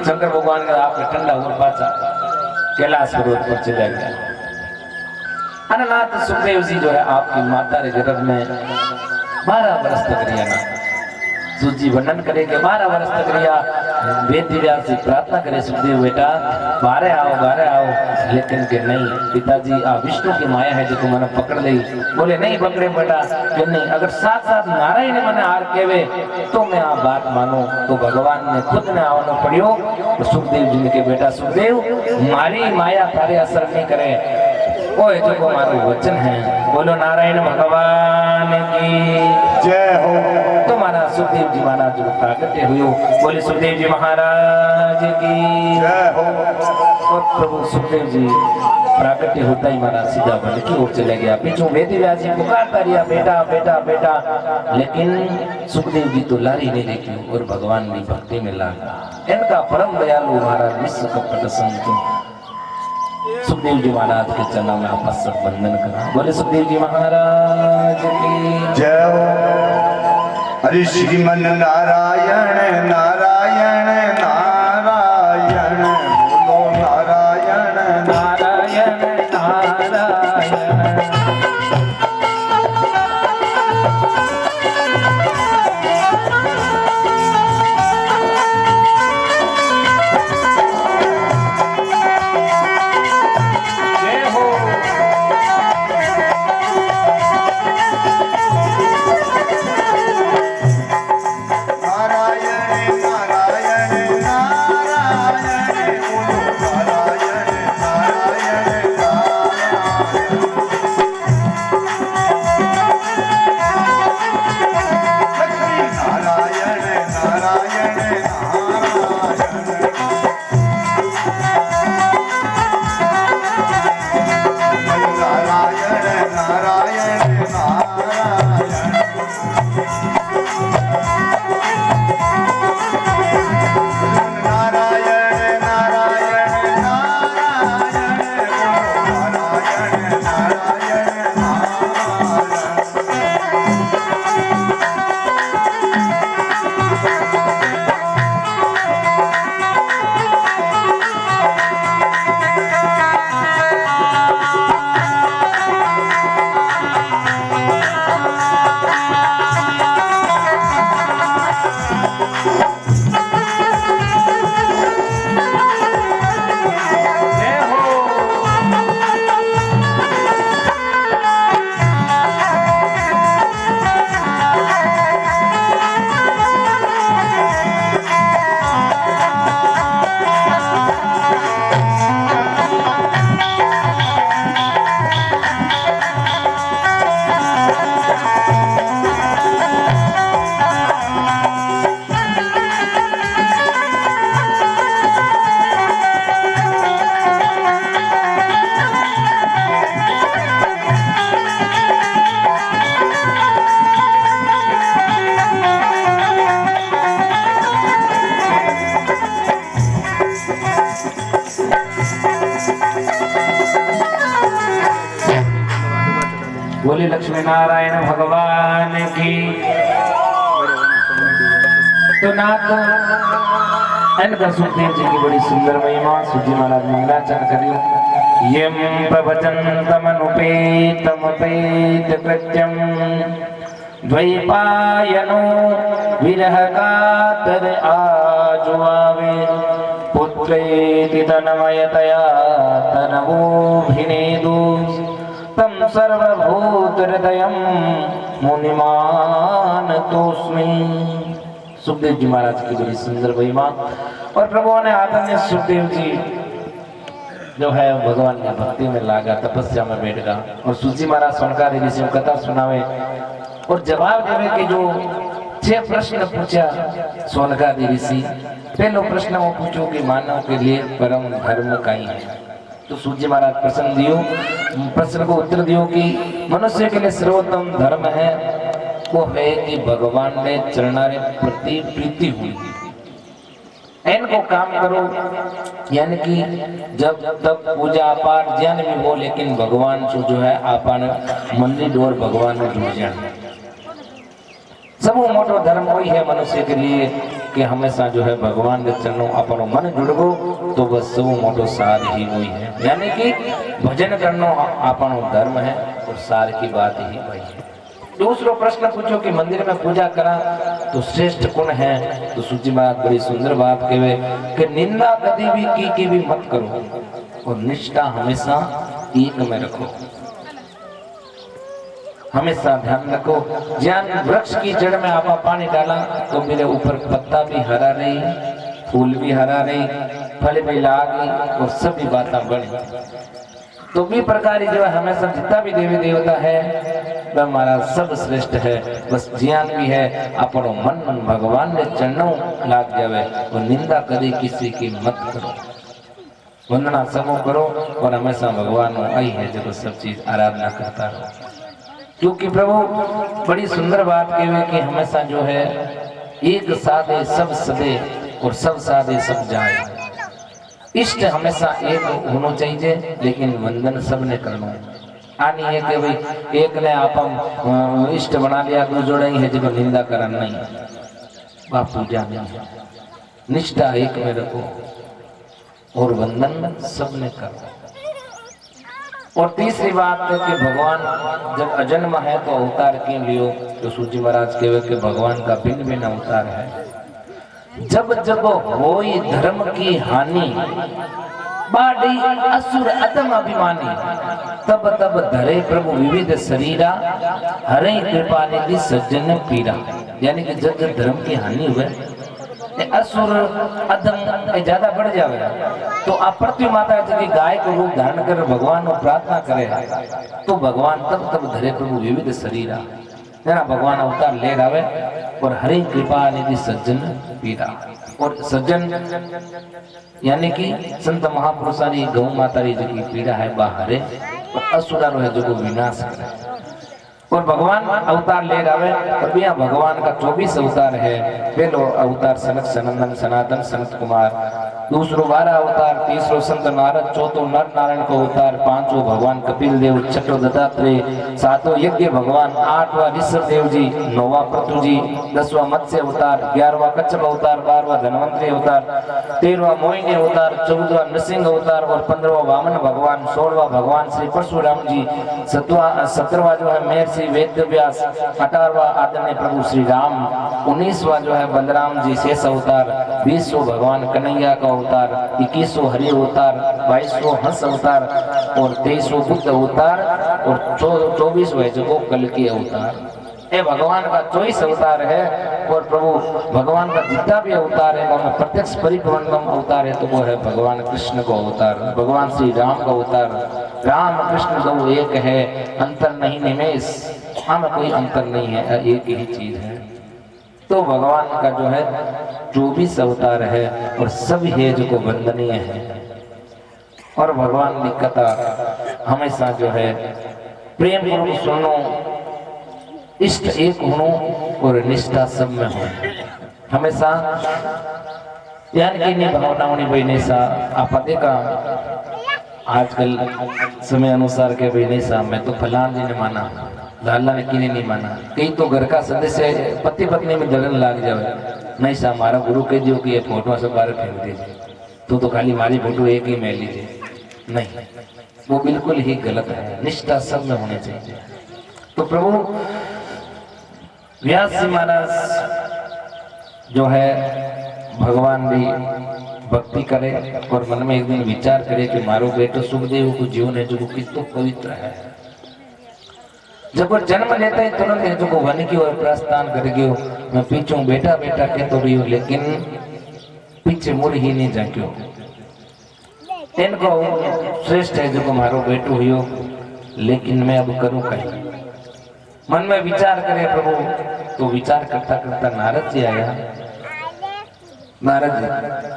[SPEAKER 2] शंकर भगवान का आपके ठंडा और पाचा कैलाश पर्वत पर चला गया। अननाथ सुखदेव जी जो है आपकी माता रे गर्भ में 12 वर्ष तक रिया ना सूजी वर्णन करेंगे 12 वर्ष तक रिया। वेद व्यास से प्रार्थना करे सुखदेव बेटा बारे आओ लेकिन के नहीं पिताजी आ विष्णु की माया है जो तुम मैंने पकड़ ली। बोले नहीं पकड़े बेटा कि नहीं अगर साथ साथ नारायण ने मैंने आर केवे तो मैं आ बात मानो तो भगवान ने खुद ने आना पड़ियो। तो सुखदेव जी ने के बेटा सुखदेव मारी माया तारे असर नहीं करे ओए जो हमारा वचन है बोलो नारायण भगवान की
[SPEAKER 1] जय हो।
[SPEAKER 2] तो माना सुखदेव जी महाराज जो प्राकट्य हुए बोले सुखदेव जी महाराज की
[SPEAKER 1] जय हो।
[SPEAKER 2] और प्रभु सुखदेव जी प्राकट्य होता ही महाराज सीधा वन की ओर चले गया। पीछू वेद व्यास जी पुकारता रहा बेटा बेटा बेटा लेकिन सुखदेव जी तो लारी नहीं देखी और भगवान की भक्ति में लागा। इनका परम दयालु महाराज विश्व कपट संत सुखदेव जी महाराज के चरणों में आप सब वंदन करा। बोले सुखदेव जी महाराज की
[SPEAKER 1] जय हो। हरि श्रीमन नारायण नारायण नारायण बोलो नारायण
[SPEAKER 2] नारायण नारायण। बोले लक्ष्मी नारायण भगवान की। तो नाथ इनका सुखदेव जी की बड़ी सुंदर महिमा सूजी महाराज मंगलाचरण करियो। यम प्रवचन्तमनुपेतमपेत कृत्यम द्वैपायनो विरह कातर आजुआवे पुत्रेति तन्मयतया तनवोभिनेदु तम सर्वभूत हृदयम् मुनिमान तोस्मि। सुखदेव जी महाराज की बड़ी सुंदर महिमा। और प्रभु ने आदरणीय सुखदेव जी जो है भगवान की भक्ति में लागा, तपस्या में बैठ गया। और सूची महाराज सोनकार ऋषि कथा सुनावे और जवाब देवे कि जो 6 प्रश्न पूछा सोनकार ऋषि। पहलो प्रश्न वो पूछो कि मानव के लिए परम धर्म कहीं है। तो सूजी महाराज प्रश्न को उत्तर दियो कि मनुष्य के लिए सर्वोत्तम धर्म है वो है कि भगवान ने चरणारे प्रति प्रीति हुई, इनको काम करो। यानी कि जब तब पूजा पाठ ज्ञान भी हो, लेकिन भगवान से जो है आपन मंदिर और भगवान में जुड़ जाए। सब मोटो धर्म वही है मनुष्य के लिए कि हमेशा जो है भगवान के चरणों अपनो मन जुड़गो तो बस सब मोटो सार ही वही है। यानी कि भजन करना अपनो धर्म है और सार की बात ही वही है। दूसरो प्रश्न पूछो कि मंदिर में पूजा करा तो श्रेष्ठ कौन है। तो सूची महाराज बड़ी सुंदर बात कहे कि निंदा कभी भी की भी मत करो और निष्ठा हमेशा एक में रखो। हमेशा ध्यान रखो, ज्ञान वृक्ष की जड़ में आपा पानी डाला तो मेरे ऊपर पत्ता भी हरा रही, फूल भी हरा रही, फल भी लागी और सभी बातें बढ़ी। तो भी प्रकार जो है हमेशा जितना भी देवी देवता है वह हमारा सब श्रेष्ठ है। बस ज्ञान भी है अपनो मन भगवान ने चरणों लाग जावे और निंदा कभी किसी की मत करो। वंदना समो करो और हमेशा भगवान आई है जब सब चीज आराधना करता रहो। क्योंकि प्रभु बड़ी सुंदर बात कहे कि हमेशा जो है एक साधे सब सदे और सब साधे सब जाए। इष्ट हमेशा एक होना चाहिए, लेकिन वंदन सबने करना आनी है कि भाई एक ने आप इष्ट बना लिया तो जोड़ा ही है जब निंदा करना नहीं, वह पूजा नहीं है। निष्ठा एक में रखो और वंदन सबने करो। और तीसरी बात है कि भगवान जब अजन्म है तो अवतार क्यों लियो। तो सूजी महाराज कहे कि भगवान का भिन्न भिन्न अवतार है। जब जब होई धर्म की हानि बाड़ी असुर अदम अभिमानी तब तब धरे प्रभु विविध शरीरा हरे कृपा निधि सज्जन पीरा। यानी कि जब जब धर्म की हानि हुए असुर अधम ज्यादा बढ़ जावे तो आप पृथ्वी माता जी गाय को रूप धारण कर भगवान को प्रार्थना करे तो भगवान तब तब धरे प्रभु विविध शरीरा ना भगवान अवतार ले आवे और हरि कृपा निधि सज्जन पीरा। और सज्जन यानी कि संत महापुरुषानी गौ माता जी की पीड़ा है बाहर और असुरारो है जो को विनाश करे। और भगवान अवतार ले आवे और यहाँ भगवान का 24 अवतार है। पहलो अवतार सनक सनंदन सनातन सनत कुमार, दूसरो 12 अवतार, तीसरो संत नारद, चौथो नर नारायण को अवतार, पांचवो भगवान कपिल देव, छठो दत्तात्रेय, सातों यज्ञ भगवान, 8वां ऋषभ देव जी, 9वां पृथु जी, 10वां मत्स्य अवतार, 11वां कच्छप अवतार, 12वां धनवंतरी अवतार, 13वां मोहिनी अवतार, 14वां नृसिंह अवतार और 15वां वामन भगवान, 16वां भगवान श्री परशुराम जी, 17वां जो है महर्षि वेद व्यास, 18वां आदरणीय प्रभु श्री राम, 19वां जो है बलराम जी शेष अवतार, 20वां भगवान कन्हैया का अवतार, 21वां हरि अवतार, 22वां हंस अवतार और 23वां बुद्ध अवतार और 24वां जो कल के अवतार। ये भगवान का 24 अवतार है। और प्रभु भगवान का जितना भी अवतार है वो प्रत्यक्ष परिपूर्णम अवतार है तो वो है भगवान कृष्ण का अवतार, भगवान श्री राम का अवतार। राम कृष्ण तो एक है, अंतर नहीं निमेश, हमें कोई अंतर नहीं है, एक ही चीज है। तो भगवान का जो है 24 अवतार है और सब है जो को वंदनीय है। और भगवान की कथा हमेशा जो है प्रेम पूर्वक सुनो, इष्ट एक होनो और निष्ठा सब में हो हमेशा। यानी कि नहीं भावना होनी भाई नहीं सा आप देखा आजकल समय अनुसार के भाई नहीं सा मैं तो फलान जी ने माना, लाला ने किने नहीं माना। कई तो घर का सदस्य पति पत्नी में जलन लाग जाए, नहीं सा हमारा गुरु कह दियो कि ये फोटो सब बाहर फेंक दीजिए, तो खाली हमारी फोटो एक ही में लीजिए, नहीं, वो बिल्कुल ही गलत है। निष्ठा सब में होनी चाहिए। तो प्रभु व्यास जी महाराज जो है भगवान भी भक्ति करे और मन में एक दिन विचार करे कि मारो बेटो सुखदेव को जीवन है जो कितना पवित्र है। जब वो जन्म लेता है तुरंत है जो वन की ओर प्रस्थान कर गयो। मैं पीछू बैठा बैठा कहतो रहियो लेकिन पीछे मुड़ ही नहीं जाक्यो। इनको श्रेष्ठ है जो मारो बेटो हुयो, लेकिन मैं अब करूं कहीं। मन में विचार करे प्रभु, तो विचार करता करता नारद जी आया। नारद जी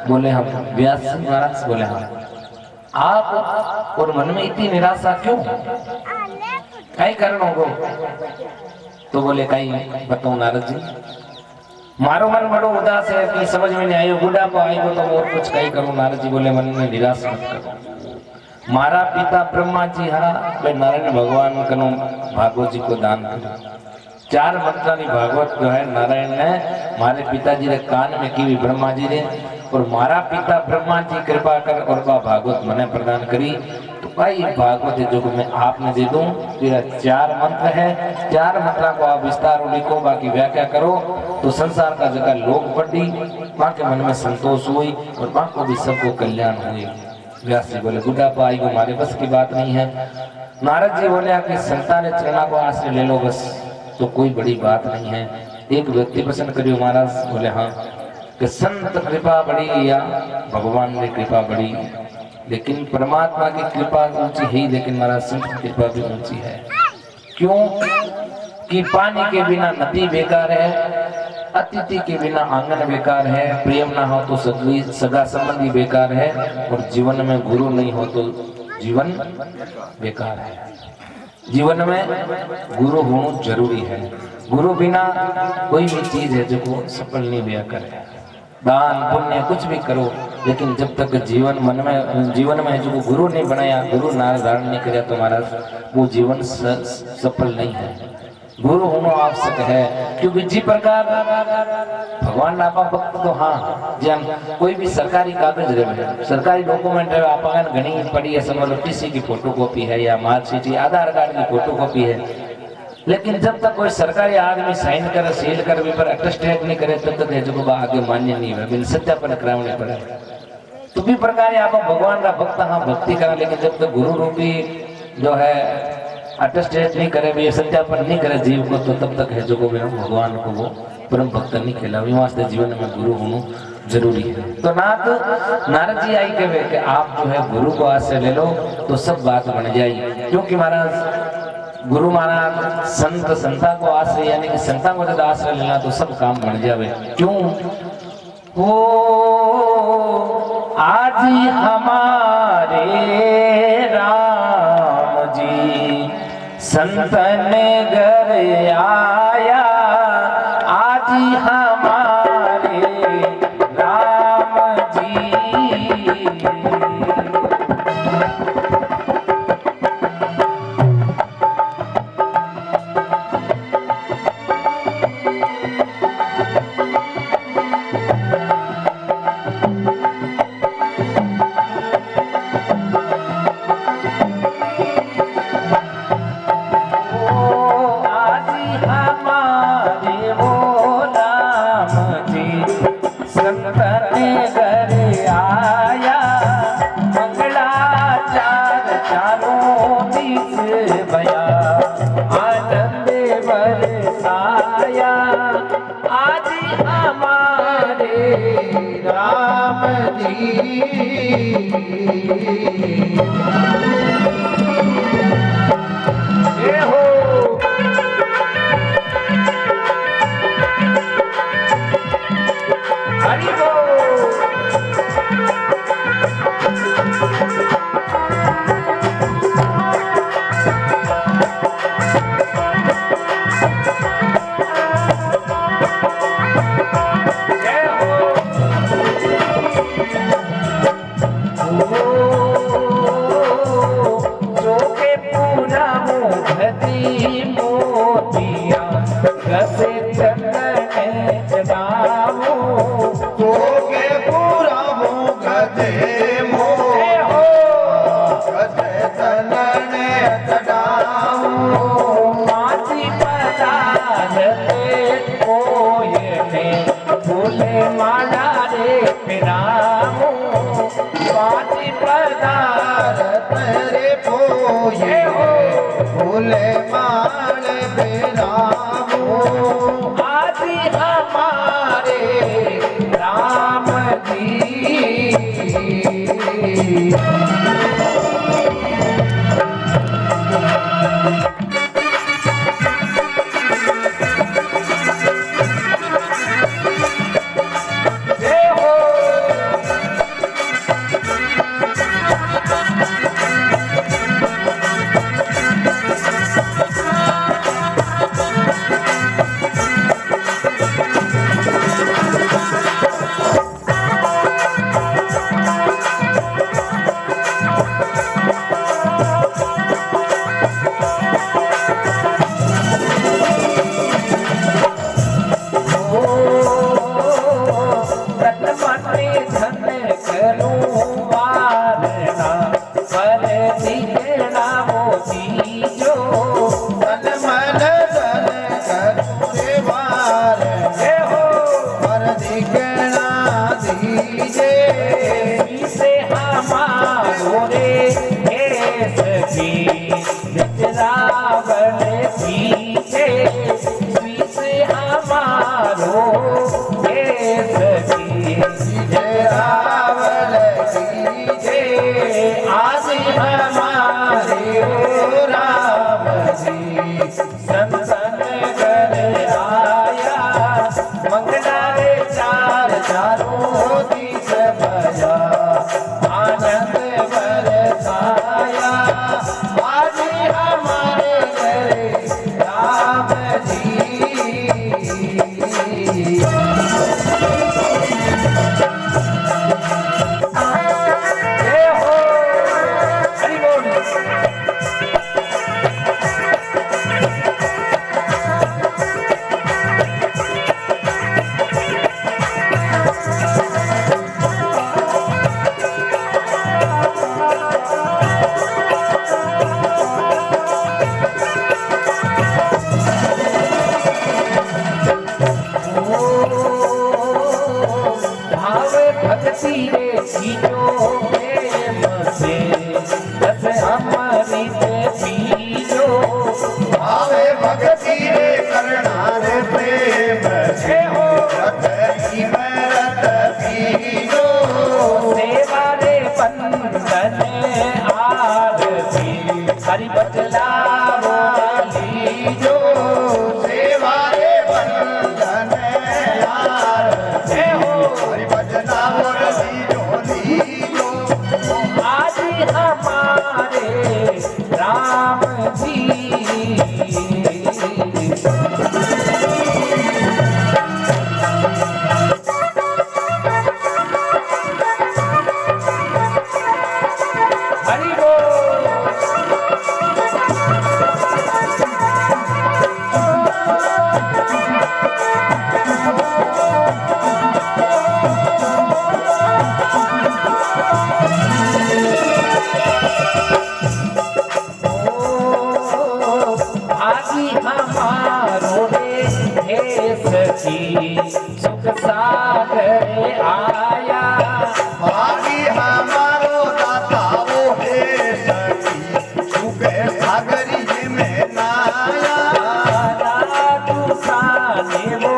[SPEAKER 2] बोले हम व्यास जी महाराज बोले हाँ आप, और मन में इतनी निराशा क्यों, कई कारण होगो? तो बोले कई बताओ नारद जी, मारो मन बड़ो उदास है कि समझ में नहीं आयो, बुढ़ापा आएगो तो और कुछ कई करूं। नारद जी बोले मन में निराश मत करो। मारा पिता ब्रह्मा जी हाँ वे नारायण भगवान कनो भागवत जी को दान करो। 4 मंत्रा की भागवत जो है नारायण ने मारे पिताजी रे कान में की ब्रह्मा जी ने, और मारा पिता ब्रह्मा जी कृपा कर और बा भागवत मने प्रदान करी। तो भाई भागवत जो मैं आपने दे दूं, तेरा 4 मंत्र है, 4 मंत्रा को आप विस्तार लिखो, बाकी व्याख्या करो तो संसार का जगह लोक बढ़ी, माँ के मन में संतोष हुई और माँ को भी सबको कल्याण हुई। व्यास जी बोले बुढ़ापा आई को हमारे बस की बात नहीं है। नारद जी बोले कि संतान चरणा को आश्रय ले लो बस, तो कोई बड़ी बात नहीं है। एक व्यक्ति पसंद करियो महाराज बोले हाँ कि संत कृपा बड़ी या भगवान की कृपा बड़ी, लेकिन परमात्मा की कृपा ऊंची है, लेकिन महाराज संत की कृपा भी ऊंची है। क्यों कि पानी के बिना नदी बेकार है, अतिथि के बिना आंगन बेकार है, प्रेम ना हो तो सगा संबंधी बेकार है, और जीवन में गुरु नहीं हो तो जीवन बेकार है। जीवन में गुरु होना जरूरी है। गुरु बिना कोई भी चीज है जो सफल नहीं हुआ करे। दान पुण्य कुछ भी करो, लेकिन जब तक जीवन में जो गुरु नहीं बनाया, गुरु नाम धारण नहीं किया तो महाराज वो जीवन सफल नहीं है। गुरु होना आवश्यक है, क्योंकि जी प्रकार भगवान आपा भक्त तो हाँ जेम कोई भी सरकारी कागज रहे, सरकारी डॉक्यूमेंट रहे, आप घनी पड़ी है, समझ लो टीसी की फोटोकॉपी है या मार्कशीट या आधार कार्ड की फोटोकॉपी है, लेकिन जब तक कोई सरकारी आदमी साइन करे सील करे भी पर अटेस्टेट नहीं करे तब तक जो आगे मान्य नहीं है, बिन सत्यापन कराने पड़े। तो भी प्रकार आप भगवान का भक्त हाँ भक्ति करा, लेकिन जब तक गुरु रूपी जो है अटेस्टेट नहीं करे भी सत्यापन नहीं करे जीव को, तो तब तक है जो भगवान को वो परम भक्त नहीं कहलावे। वास्ते जीवन में गुरु होना जरूरी है। तो नारद जी आई कहे कि आप जो है गुरु को आश्रय ले लो तो सब बात बन जाएगी, क्योंकि महाराज गुरु महाराज संता को आश्रय यानी कि संता को जब आश्रय लेना तो सब काम बन जावे। क्यों हो आज हमारे राम जी संतन घर आया, आज हमारे राम जी।
[SPEAKER 3] फूले माल बेरामो
[SPEAKER 2] आज हमारे राम जी। जय हो। हरि बतलावो लीजो सेवा रे बंधन यार जय हो हरि बतलावो लीजो आज हमारे राम जी। सुख सागर आया
[SPEAKER 3] भागी हमारो दाता वो है सखी सुख सागरी में नाया
[SPEAKER 2] राजू साने वो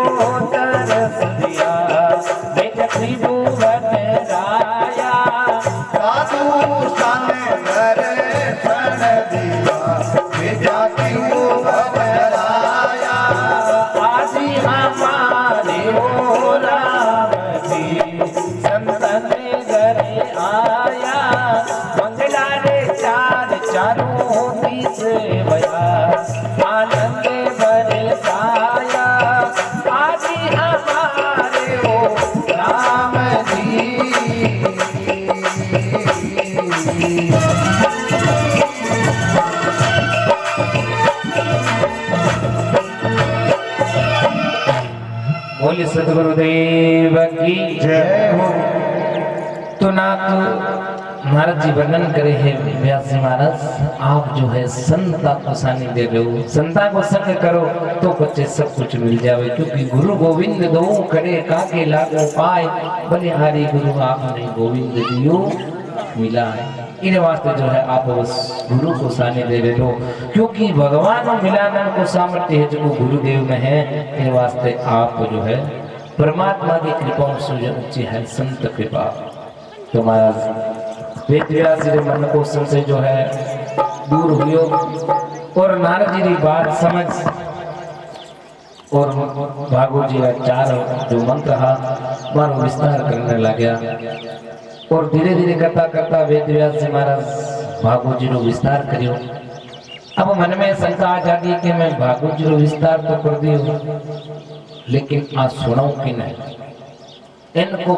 [SPEAKER 2] तरस दिया देख त्रिभुवन राया
[SPEAKER 3] साधु साने दर्शन दिया भेजा त्रिभुवन राया
[SPEAKER 2] आज हमारे ओ राम जी संतन घरे आया मंगला रे चार चारों दिस भया आनंद बरसाया आज हमारे ओ राम जी। बोले सदगुरुदेव की
[SPEAKER 3] जय हो।
[SPEAKER 2] तो नाथ महाराज जी वर्णन करे हैं व्यास जी महाराज, आप जो है संता को सानी दे रहे हो, संता को संग करो तो बच्चे सब कुछ मिल जावे, क्योंकि गुरु गोविंद दो करे काके लागो पाए, बलिहारी गुरु आपने गोविंद दियो मिला है। इन वास्ते जो है आप उस गुरु को साने दे रहे हो, क्योंकि भगवान और मिलानन को सामर्थ्य है जो गुरुदेव में है। इन वास्ते आप जो है परमात्मा की कृपा से ऊंची है संत कृपा। तो महाराज वेद व्यास जी मन को संशय जो है दूर हुई और नारद जी की बात समझ और भागो जी का चार जो मंत्र हा मानो विस्तार करने लगा और धीरे धीरे करता करता वेद व्यास जी महाराज भागो जी रो विस्तार करियो। अब मन में शंका आ जाती कि मैं भागो जी रो विस्तार तो कर दियो, लेकिन आज सुनाऊं कि नहीं, इनको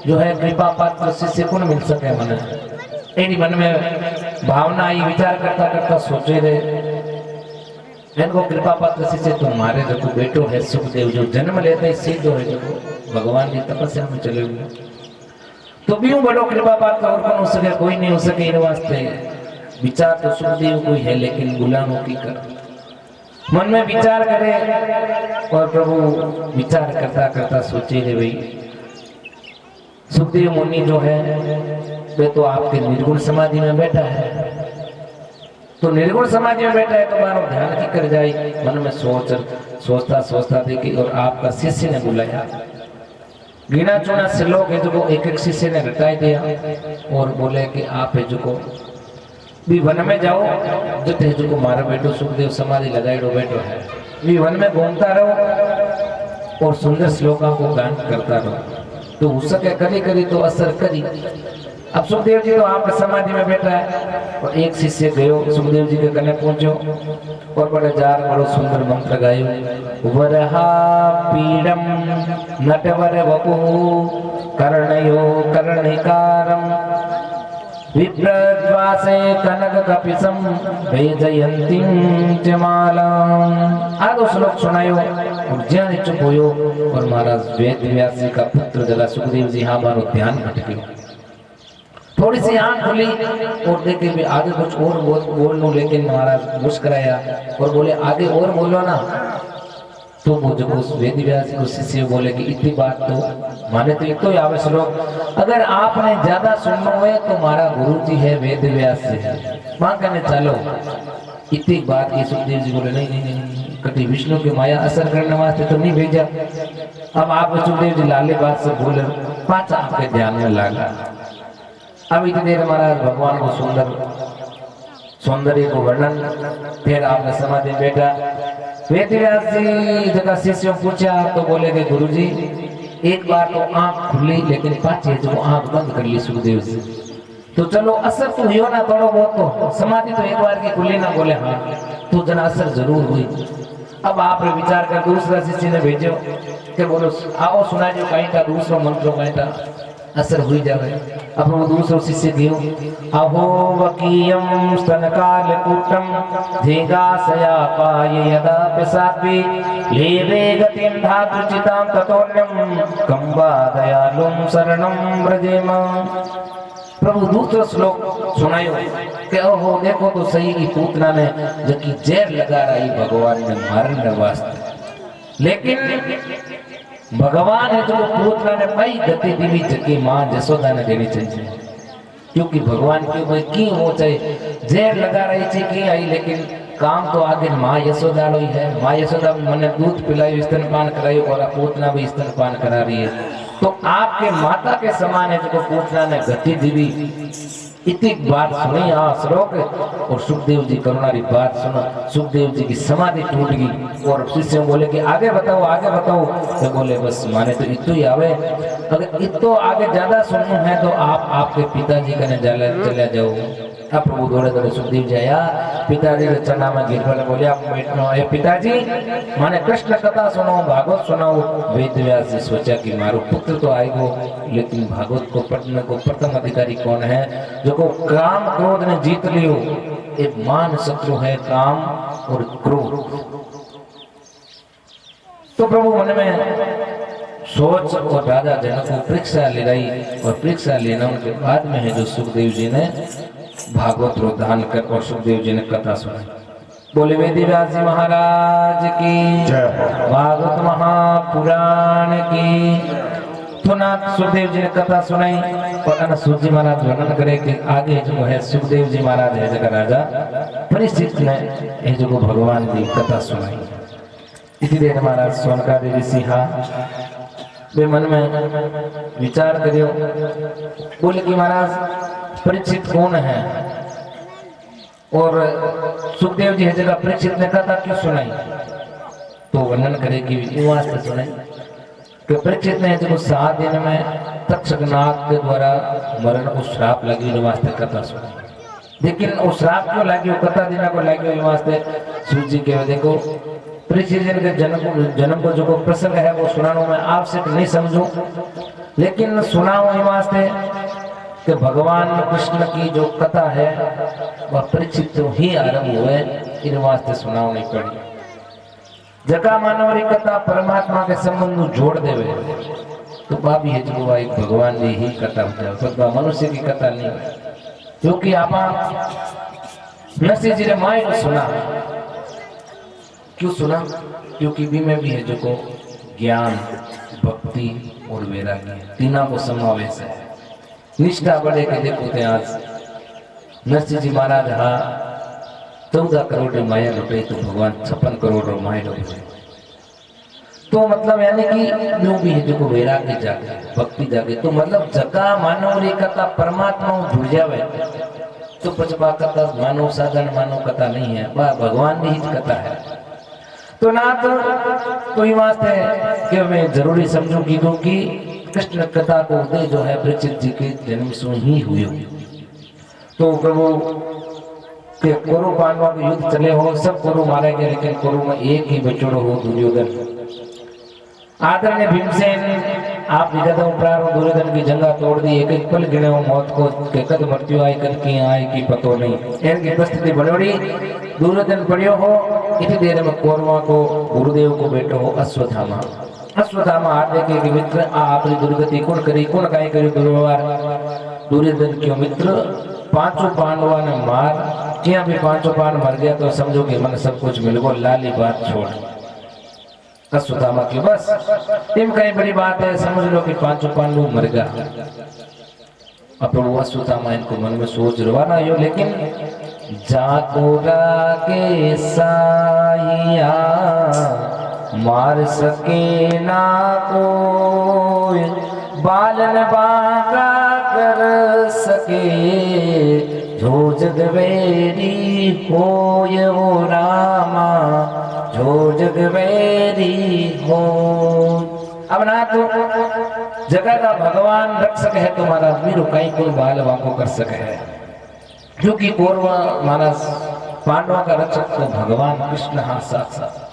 [SPEAKER 2] जो है कृपा पात्र शिष्य कौन मिल सके। मन एडी मन में भावना आई, विचार करता करता सोचे रहे इनको कृपा पात्र शिष्य तुम्हारे जो बेटो है सुखदेव जो जन्म लेते सिद्ध हो जो भगवान की तपस्या में चले हुए, तो भी बड़ो कृपा पात्र और कौन हो सके, कोई नहीं हो सके। इन वास्ते विचार तो सुखदेव कोई है, लेकिन गुलामों की कर मन में विचार करे और प्रभु विचार करता करता सोचे रे भाई सुखदेव मुनि जो है वे तो आपके निर्गुण समाधि में बैठा है, तो निर्गुण समाधि में बैठा है तो मानो ध्यान की कर जाए। मन में सोचता सोचता देखी और आपका शिष्य ने बुलाया, गिना चुना श्लोक है जो एक एक शिष्य ने रटाई दिया और बोले कि आप है जो भी वन में जाओ, जिते जो मारा बेटो सुखदेव समाधि लगाएडो बैठो है, भी वन में घूमता रहो और सुंदर श्लोकों को गान करता रहो, तो हो सके करी करी तो असर करी। अब सुखदेव जी तो आपके समाधि में बैठा है और एक शिष्य गयो सुखदेव जी के कने पहुंचो और बड़े जार बड़ो सुंदर मंत्र गायो, वरहा पीडम नटवर वपु कर्णयो कर्णिकारम विप्रद्वासे कनक कपिसम वैजयंतीं च मालाम। आगो श्लोक सुनायो और ज्ञान चुप होयो और महाराज वेद व्यास जी का पुत्र जला सुखदेव जी हाँ मारो ध्यान भटके, थोड़ी सी आंख खुली और देखे भी आगे कुछ और बोल लूं, लेकिन महाराज मुस्कुराया और बोले आगे और बोलो ना। तो वो जब उस वेद व्यास को शिष्य बोले कि इतनी बात तो माने तो एक तो आवे श्लोक, अगर आपने ज्यादा सुनना है तो हमारा गुरु जी है वेद व्यास जी है, वहां कहने चलो इतनी बात की। सुखदेव जी बोले नहीं नहीं नहीं, कभी विष्णु की माया असर करने वास्ते तो नहीं भेजा। अब आप सुखदेव जी लाले बात से बोले, पांच आपके ध्यान में लगा। अब इतनी देर महाराज भगवान को सौंदर्य को वर्णन, फिर आपने समाधि में बैठा। वेद व्यास जी जगह शिष्यों पूछा तो बोले कि गुरुजी एक बार तो आंख खुली, लेकिन पाछे जो आंख बंद कर ली सुखदेव जी, तो चलो असर तो हुई ना थोड़ा बहुत, तो समाधि तो एक बार की खुली ना, बोले हाँ तो जना असर जरूर हुई। अब आपने विचार कर दूसरा शिष्य ने भेजो कि बोलो आओ सुना जो कहीं का दूसरा मंत्र कहीं का असर हुई जावे। अब वो दूसरो शिष्य दियो, अहो वकीयम स्तनकाल कूटम धेगासया पाय यदा पिसापि लेवे गतिम धातु चिताम ततोन्यम कंबा दयालुम शरणम ब्रजेम। प्रभु दूसरा श्लोक सुनायो कि ओहो देखो तो सही की पूतना ने जबकि जहर लगा रही भगवान ने मारने वास्ते, लेकिन भगवान है जो पूतना ने पाई गति देवी जबकि मां जसोदा ने देनी चाहिए, क्योंकि भगवान के भाई की वो चाहे जहर लगा रही थी कि आई, लेकिन काम तो आगे मां यशोदा लो ही है। मां यशोदा मैंने दूध पिलायो, स्तनपान करायो और पूतना भी स्तनपान करा रही है, तो आपके माता के समान है जो पूतना ने गति देवी। इतनी बात सुनी हाँ श्लोक और सुखदेव जी करुणा की बात सुनो, सुखदेव जी की समाधि टूट गई और शिष्य बोले कि आगे बताओ आगे बताओ, तो बोले बस माने तो इतो ही आवे, अगर इतो आगे ज्यादा सुनना है तो आप आपके पिताजी कने चले जाओ। अब प्रभु दौड़े दौड़े सुखदेव जी आया, पिताजी के चरणा में गिर पड़े, बोले आप पिताजी माने कृष्ण कथा सुनो भागवत सुनाओ। वेद व्यास जी सोचा कि मारो पुत्र तो आएगो, लेकिन भागवत को पढ़ने को प्रथम अधिकारी कौन है जो को काम क्रोध ने जीत लियो। एक मान शत्रु है काम और क्रोध। तो प्रभु मन में सोच और राजा जनक को परीक्षा ले रही और परीक्षा लेना उनके बाद में है जो सुखदेव जी ने भागवत रोधान कर और सुखदेव जी ने कथा सुनाई। बोले वेद व्यास जी महाराज की भागवत महापुराण की। सुना सुखदेव जी ने कथा सुनाई और अन सूजी महाराज वर्णन करे कि आगे जो है सुखदेव जी महाराज है जगह राजा परीक्षित ने ये जो भगवान की कथा सुनाई। इसी देर महाराज सोनकादि ऋषि हाँ वे मन में विचार करियो, बोले कि महाराज परीक्षित कौन है और सुखदेव जी है जगह परीक्षित ने कथा क्यों सुनाई। तो वर्णन करे कि वास्ते सुनाई कि परीक्षित ने जो 7 दिन में तक्षकनाग के द्वारा मरण को श्राप लगी वास्ते कथा सुनाई। लेकिन वो श्राप क्यों लगी, वो कथा देना को लगी वास्ते सूजी के देखो परीक्षित के जन्म को जो प्रसंग है वो सुनानो मैं आवश्यक नहीं समझू, लेकिन सुनाओ वास्ते कि भगवान कृष्ण की जो कथा है वह परीक्षित तो ही आरंभ हुए, इन वास्ते सुनाओ नहीं पड़ी। जगह मानवरी कथा परमात्मा के संबंध को जोड़ देवे तो बाबी है जो एक भगवान की ही कथा होता है, मनुष्य की कथा नहीं है। क्योंकि आप नरसिंह जी ने माई को सुना, क्यों सुना, क्योंकि भी में भी है जो को ज्ञान भक्ति और वैराग्य तीनों को समावेश है। निष्ठा बढ़े के देखो थे आज नरसिंह जी महाराज हाँ 14 करोड़ माया लुटे तो भगवान 56 करोड़ माया लुटे। तो मतलब यानी कि जो भी है जो को वैराग्य जागे भक्ति जागे तो मतलब जगह मानव री कथा परमात्मा जुड़ जावे तो पचपा कथा मानव साधन मानव कथा नहीं है, वह भगवान की ही कथा है। तो ना तो ये बात है कि मैं जरूरी समझूं कि कृष्ण कथा को उदय जो है परीक्षित जी के जन्म से ही हुए। तो प्रभु के कौरव पांडवों के युद्ध चले हो, सब कौरव मारे गए, लेकिन कौरव में एक ही बचोड़ो हो दुर्योधन। आदरणीय भीमसेन आप विगत उपरार दुर्योधन की जंगा तोड़ दी, एक एक पल गिने हो मौत को के कद मृत्यु आई कद की आए की पतो नहीं। इनकी परिस्थिति बड़ी दुर्योधन पड़ियो हो, इतनी देर में कौरवों को गुरुदेव को बेटो हो अश्वत्थामा। अश्वत्थामा हाथ देखे कि मित्र आपकी दुर्गति कौन करी कौन काय करी दुर्व्यवहार। दुर्योधन क्यों मित्र 5 पांडवों ने मार, क्या भी 5 पांडव मर गया तो समझो कि मन सब कुछ मिल गो, लाली बात छोड़। अश्वत्थामा की बस इन कई बड़ी बात है, समझ लो कि 5 पांडव मर गया। अब वो अश्वत्थामा इनको मन में सोच रवाना हो, लेकिन जाकोरा के साइया मार सके ना कोई, बालन बांका कर सके जो जगवेरी होय वो रामा जो जगवेरी हो। अब ना तो जगह का भगवान रख सके है तुम्हारा वीर कहीं कोई बाल वाको कर सके है, क्योंकि कौरव महाराज पांडवों का रक्षक तो भगवान कृष्ण हाँ साक्षात।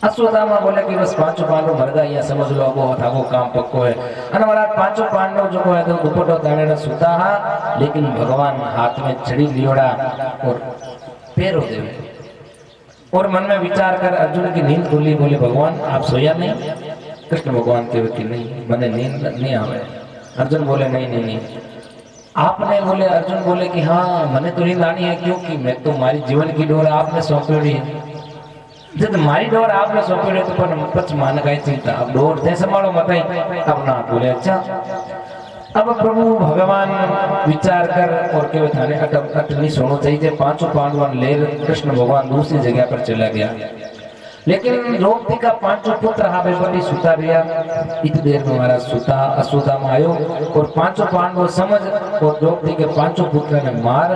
[SPEAKER 2] अश्वत्थामा बोले कि बस 5 पांडव मर गए, या समझ लो वो था वो काम पक्को है। अन महाराज 5 पांडव जो है तो दुपट्टो ताने सुता हा, लेकिन भगवान हाथ में छड़ी लियोड़ा और पैरों देवे। और मन में विचार कर अर्जुन की नींद खुली, बोले भगवान आप सोया नहीं। कृष्ण भगवान के कि नहीं मैंने नींद नहीं आवे। अर्जुन बोले नहीं नहीं नहीं आपने, बोले अर्जुन बोले कि हाँ मैंने तो नींद आनी है, क्योंकि मैं तो हमारी जीवन की डोर आपने सौंपी है। जब हमारी डोर आपने सौंपी है तो पर पच मान गई चिंता, अब डोर दे संभालो मत ही। अब ना बोले अच्छा। अब प्रभु भगवान विचार कर और के थाने अट नहीं सोना चाहिए। 5 पांडवों ले कृष्ण भगवान दूसरी जगह पर चला गया, लेकिन द्रौपदी का 5 पुत्र हावे बड़ी सुता रिया। इतनी देर में हमारा सुता अश्वत्थामा आयो और 5 पांडव समझ और द्रौपदी के 5 पुत्र ने मार,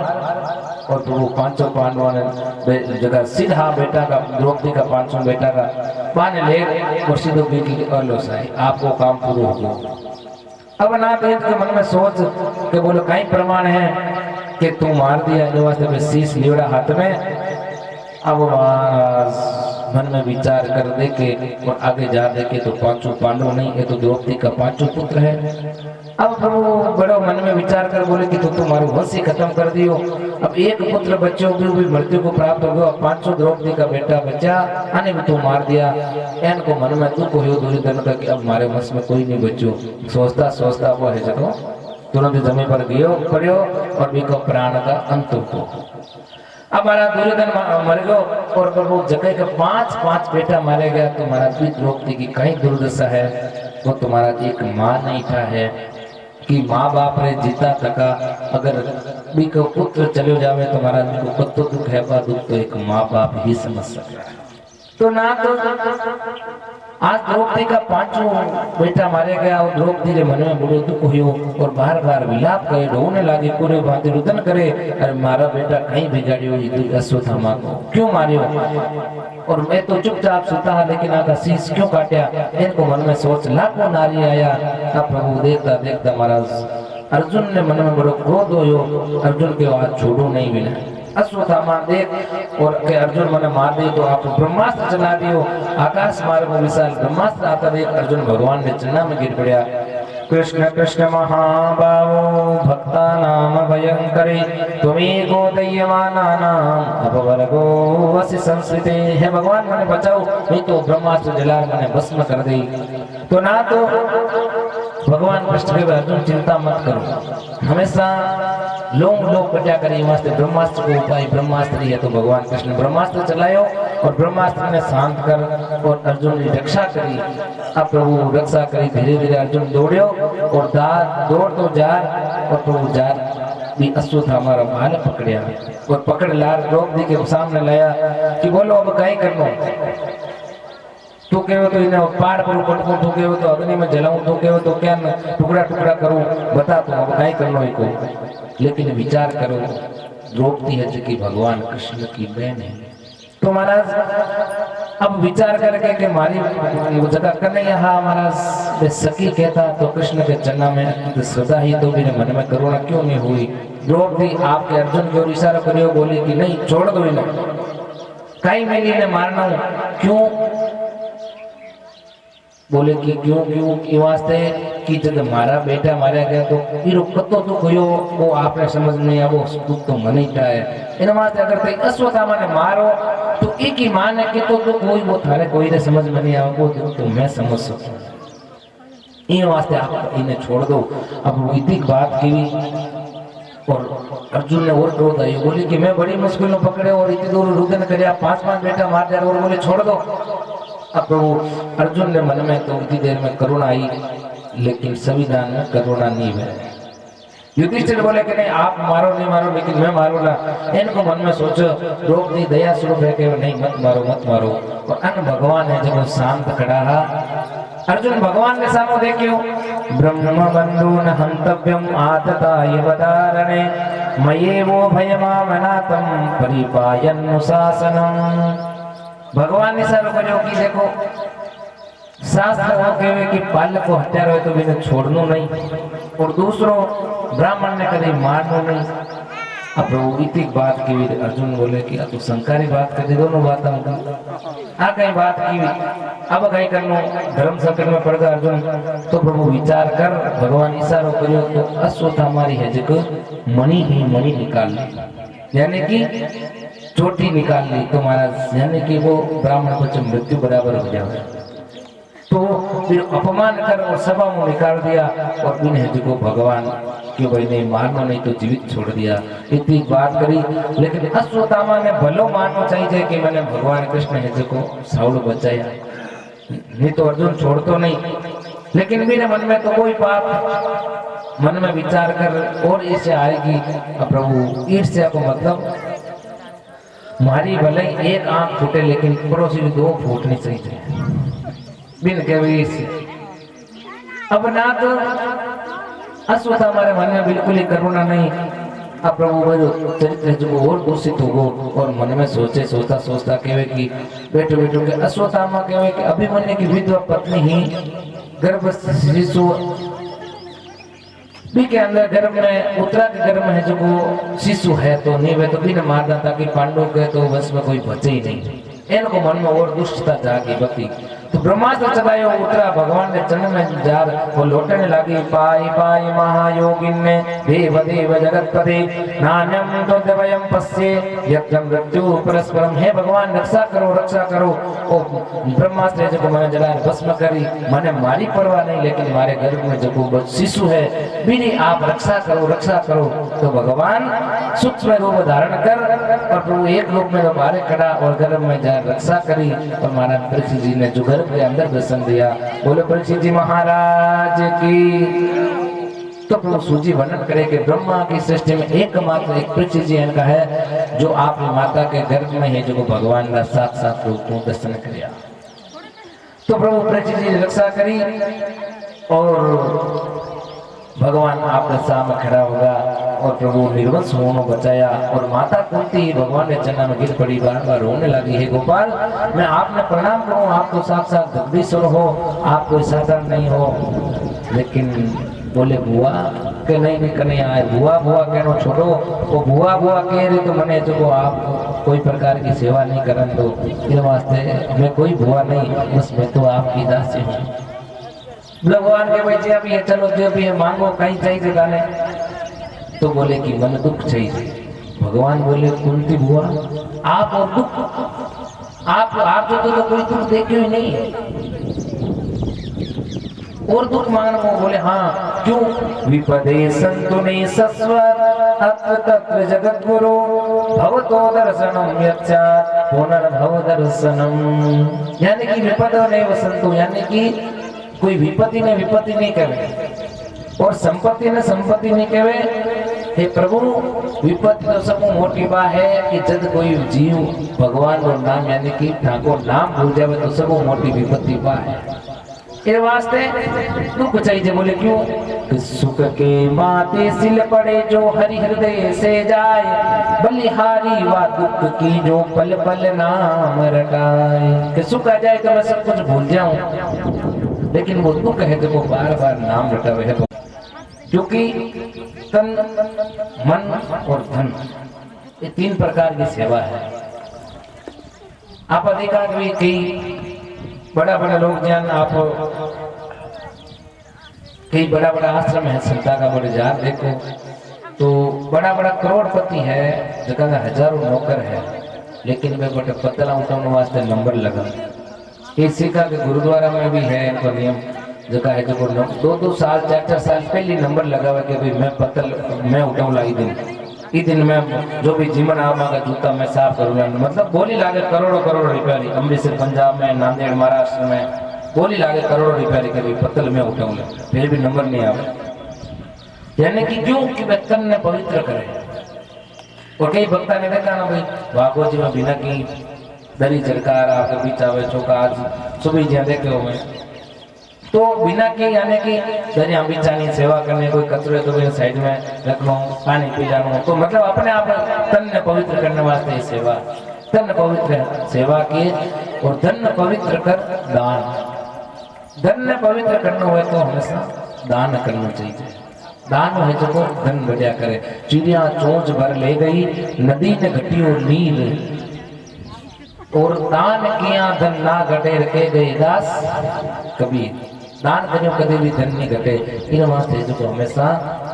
[SPEAKER 2] और तो वो 5 पांडवों ने जगह सीधा बेटा का द्रौपदी का 5वां बेटा का पाने ले और सीधो बेटी लो साई आपको काम पूरा हो। अब ना तो के मन में सोच के बोलो कहीं प्रमाण है कि तू मार दिया, जो वास्ते में शीश लियोड़ा हाथ में। अब मन में विचार कर देखे और आगे जा देखे तो 5 पांडव नहीं, ये तो द्रौपदी का 5 पुत्र है। अब प्रभु बड़ो मन में विचार कर बोले कि तो तुम्हारे वंश ही खत्म कर दियो। अब एक पुत्र बच्चों भी मृत्यु को प्राप्त हो गया, 5 द्रौपदी का बेटा बच्चा आने भी तो मार दिया। एन को मन में दुख हो दुर्योधन का कि अब हमारे वंश में कोई नहीं बच्चो। सोचता सोचता वो है जगह तुरंत जमीन पर गियो पड़ियो और भी को प्राण का अंत हो। अब हमारा दुर्योधन मर गयो और प्रभु जगह के 5 बेटा मारे गया। तुम्हारा द्रौपदी की कहीं दुर्दशा है, वो तुम्हारा एक मां नहीं था है, कि माँ बाप रे जीता तका अगर बी को पुत्र चलो जावे तो महाराज को कतो दुख है पा दुख तो एक माँ बाप ही समझ सकता है। तो ना तो आज द्रौपदी का पांचों बेटा मारे गया और द्रौपदी के मन में बड़ो दुख हुयो और बार बार विलाप करे, रोने लगी, पूरे भांति रुदन करे, अरे मारा बेटा कहीं बिगाड़ियो अश्वत्थामा को क्यों मारियो, और मैं तो चुपचाप सुता लेकिन आका शीश क्यों काटा। इनको मन में सोच लाखों नारी आया। अब प्रभु देखता देखता महाराज अर्जुन ने मन में बड़ो क्रोध होयो, अर्जुन के हाथ छोड़ो नहीं मिला। अश्वत्थामा देख और के अर्जुन मने मार दे तो आप ब्रह्मास्त्र चला दियो, आकाश मार्ग में विशाल ब्रह्मास्त्र आता देख अर्जुन भगवान के चरणों में गिर पड़ा। कृष्ण कृष्ण महाबाहो भक्ता नाम भयंकरे त्वमेको दयमाना नाम अपवर्गो वसि संस्कृते। हे भगवान मने बचाओ, नहीं तो ब्रह्मास्त्र जला मने भस्म कर दे। तो ना तो भगवान कृष्ण के अर्जुन चिंता मत करो, हमेशा लोग कटा करी वास्ते ब्रह्मास्त्र को उपाय ब्रह्मास्त्र है। तो भगवान कृष्ण ब्रह्मास्त्र चलायो और ब्रह्मास्त्र ने शांत कर और अर्जुन की रक्षा करी। अब प्रभु रक्षा करी, धीरे धीरे अर्जुन दौड़ियो और दौड़ तो जार और प्रभु जार भी अश्वत्थामा रा माल पकड़िया और पकड़ लार द्रौपदी के सामने लाया कि बोलो अब कहीं करनो, तू कहो तो इन्हें पार पर पटको, तू कहो तो अग्नि में जलाऊं, तू कहो तो क्या टुकड़ा टुकड़ा करूं, बता तू अब नहीं करना इनको। लेकिन विचार करो द्रौपदी है जो कि भगवान कृष्ण की बहन है। तो महाराज अब विचार करके कि मारी जगह करने यहाँ महाराज सखी कहता तो कृष्ण के चरणों में तो श्रद्धा ही तो मेरे मन में करुणा क्यों नहीं हुई। द्रौपदी आपके अर्जुन की ओर इशारा करियो, बोली कि नहीं छोड़ दो इन्हें, कहीं मैं इन्हें मारना हूं। क्यों बोले कि क्यों वास्ते कि जब मारा बेटा मारा गया तो इरो कतो दुख हुयो वो आपने समझ नहीं आवो, दुख तो मन ही है। इन वास्ते अगर ते अश्वत्थामा ने मारो तो एक ही माने कि तो दुख हुई वो थारे कोई ने समझ में नहीं आवो, दुख तो मैं समझ सकूं। इन वास्ते आप इन्हें छोड़ दो। अब वो इतनी बात की और अर्जुन ने और क्रोध आई, बोली कि मैं बड़ी मुश्किल में पकड़े और इतनी दूर रुदन करे, 5-5 बेटा मार दिया और बोले छोड़ दो। अब प्रभु अर्जुन ने मन में तो इतनी देर में करुणा आई, लेकिन संविधान में करुणा नहीं है। युधिष्ठिर बोले कि नहीं आप मारो नहीं मारो, लेकिन मैं मारूंगा। इनको मन में सोचो द्रौपदी दया स्वरूप है कि नहीं मत मारो मत मारो। और अन्य भगवान है जब शांत खड़ा रहा। अर्जुन भगवान के सामने देखियो, ब्रह्म बंधुन हंतव्यम आतता यवदारणे मये वो भयमामनातम परिपायन्नुशासनम। भगवान ने सारो करो कि देखो शास्त्र वो कहे कि बालक को हत्या रहे तो बिना छोड़नो नहीं, और दूसरो ब्राह्मण ने कभी मारनो नहीं। अब प्रभु इतनी बात की अर्जुन बोले कि अब तो शंकारी बात कर दे, दोनों बात आ कहीं बात की अब कहीं करनो, धर्म संकट में पड़ गया अर्जुन। तो प्रभु विचार कर भगवान इशारो करो तो अश्वत्थामा है जो मणि ही मणि निकाल ली, यानी कि चोटी निकाल ली। तो महाराज यानी कि वो ब्राह्मण बच्चे मृत्यु बराबर हो जाए। तो फिर अपमान कर और सभा में निकाल दिया और इन्हें जो भगवान क्यों भाई नहीं मारना नहीं तो जीवित छोड़ दिया। इतनी बात करी, लेकिन अश्वत्थामा ने भलो मानना चाहिए कि मैंने भगवान कृष्ण है जो साउल बचाया, नहीं तो अर्जुन छोड़तो नहीं। लेकिन मेरे मन में तो कोई पाप मन में विचार कर और ईर्ष्या आएगी। प्रभु ईर्ष्या को मतलब मारी भले एक आंख फूटे लेकिन पड़ोसी भी 2 फूटनी चाहिए बिन के ईर्ष्या। अब ना तो अश्वत्थामा हमारे मन में बिल्कुल ही करुणा नहीं। अब प्रभु वो चरित्र जो और दूषित हो और मन में सोचता कहे कि बैठो बैठो के अश्वत्थामा कहे कि अभिमन्यु की विधवा पत्नी ही गर्भ शिशु भी के अंदर गर्भ में उत्तरा के गर्भ में है जो वो शिशु है तो नहीं वे तो बिना मारना ताकि पांडव के तो वंश में कोई बचे ही नहीं। इनको मन में और दुष्टता जागी बती। तो ब्रह्मास्त्र चलायो उत्तरा भगवान के चरण में जार वो लौटने लगी। पाई पाई महायोगिन ने देव देव जगतपते नान्यम तो देवयम पश्ये यज्ञ मृत्यु परस्परम। हे भगवान रक्षा करो। ओ ब्रह्मास्त्र जो मैंने जलाए भस्म करी, मैंने मारी परवाह नहीं, लेकिन हमारे गर्भ में जो शिशु है मेरी आप रक्षा करो। तो भगवान सूक्ष्म रूप धारण कर और प्रभु एक रूप में बाहर खड़ा और गर्भ में जा रक्षा करी। और महाराज परीक्षित जी ने जो गर्भ के अंदर दर्शन दिया। बोले परीक्षित जी महाराज की। तो प्रभु सूजी वर्णन करे कि ब्रह्मा की सृष्टि में एकमात्र एक पृथ्वी जी इनका है जो आप माता के गर्भ में है जो भगवान का साक्षात रूप को दर्शन किया। तो प्रभु पृथ्वी जी ने रक्षा करी और भगवान आपके सामने खड़ा होगा और प्रभु निर्वंश होने बचाया। और माता कुंती भगवान के चरणों में गिर पड़ी, बार बार रोने लगी, है गोपाल मैं आपने प्रणाम करूं, आप तो साक्षात जगदीश्वर हो, आप कोई साधारण नहीं हो। लेकिन बोले बुआ के नहीं कने आए, बुआ बुआ कहना छोड़ो, वो बुआ बुआ कह रही तो मने जो आप कोई प्रकार की सेवा नहीं करन दो, इस वास्ते मैं कोई बुआ नहीं, बस मैं तो आपकी दासी हूँ। भगवान के बच्चे अब ये चलो जो भी है मांगो, कहीं चाहिए गाने। तो बोले कि मन दुख चाहिए। भगवान बोले कुंती बुआ आप और दुख, आप तो कोई दुख देखे ही नहीं है और दुख मांगना को। बोले हाँ क्यों? विपदे संतुने सस्वर अत्र तत्र जगत गुरु भवतो दर्शनम यच्चात् पुनर्भव दर्शनम। यानी कि विपद ने वसंतु, यानी कि कोई विपत्ति ने विपत्ति नहीं कहे और संपत्ति ने संपत्ति नहीं कहे। हे प्रभु विपत्ति तो सब मोटी बात है कि जब कोई जीव भगवान को नाम यानी कि ठाकुर नाम भूल जाए तो सब मोटी विपत्ति बात है। ये वास्ते दुख चाहिए। बोले क्यों? कि सुख के माथे सिल पड़े जो हरि हृदय से जाए, बलिहारी वा दुख की जो पल पल नाम रटाए। कि सुख आ जाए तो मैं सब कुछ भूल जाऊं, लेकिन वो दुख है जो बार बार नाम रटावे है। क्योंकि तन मन और धन ये तीन प्रकार की सेवा है। आप अधिकार भी कई बड़ा बड़ा लोग जान, आप कई बड़ा बड़ा आश्रम है संता का बड़े जार देखो तो बड़ा बड़ा करोड़पति है, जगह हजारों नौकर है, लेकिन वे बड़े पतला उठाने वास्ते नंबर लगा। ये सिखा के गुरुद्वारा में भी है इनका नियम, जगह है जो 2-2 साल 4-4 साल पहले नंबर लगा हुआ कि भाई मैं पतल मैं उठाऊंगा ई दिन में जो भी जीवन आवागा जूता मैं साफ करूंगा। मतलब बोली लागे करोड़ों करोड़ रुपया की। अमृतसर पंजाब में, नांदेड़ महाराष्ट्र में बोली लागे करोड़ों रुपया की, कभी पत्तल में उठाऊंगा, फिर भी नंबर नहीं आवे। यानी कि क्यों कि वे तन ने पवित्र करे। और कई भक्ता ने देखा ना भाई भागवत जी में बिना की दरी चरकार आपके बीच आवे चौका आज सुबह ज्यादा देखे हो तो बिना की यानी कि दरिया बिचानी सेवा करने, कोई कचरे तो भी साइड में रख लो, पानी पी जानो, तो मतलब अपने आप तन ने पवित्र करने वास्ते ये सेवा, तन पवित्र सेवा की। और धन पवित्र कर दान, धन ने पवित्र करना हुए तो हमेशा दान करना चाहिए। दान है जो धन बढ़िया करे। चिड़िया चोंच भर ले गई नदी ने घटियो नील, और दान किया धन ना घटे रखे गए दास कबीर। दान करियो कभी भी धन नहीं घटे, इन वास्ते जो हमेशा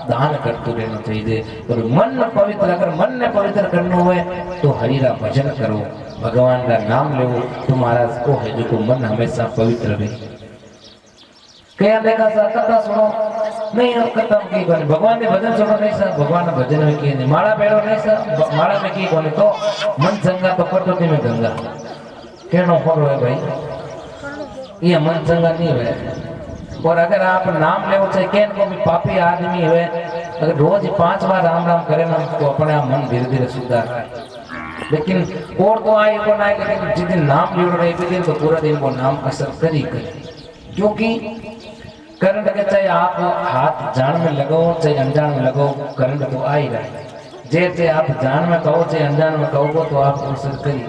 [SPEAKER 2] दान करते रहना चाहिए। और मन पवित्र, अगर मन ने पवित्र करना हुए तो हरि का भजन करो, भगवान का नाम लो, तुम्हारा को है जो मन हमेशा पवित्र रहे। क्या देखा सा कथा सुनो नहीं कथा की कोनी, भगवान ने भजन सुनो नहीं सा, भगवान ने भजन में किए नहीं, माला पेड़ो नहीं सा, माला में की कोनी तो मन संगा तो कटोती में गंगा। कहना खोलो है भाई ये मन संगा नहीं है। और अगर आप नाम ले चाहे कैन को भी पापी आदमी है, अगर रोज 5 बार राम राम करे ना तो अपने आप मन धीरे धीरे सुधार है। लेकिन और तो आए को ना, लेकिन जिस दिन नाम लियो रहे दिन तो पूरा दिन वो नाम असर करी करे। क्योंकि करंट के चाहे आप हाथ जान में लगाओ चाहे अनजान में लगाओ, करंट तो आ ही रहा। जैसे आप जान में कहो चाहे अनजान में कहो तो आप असर करिए।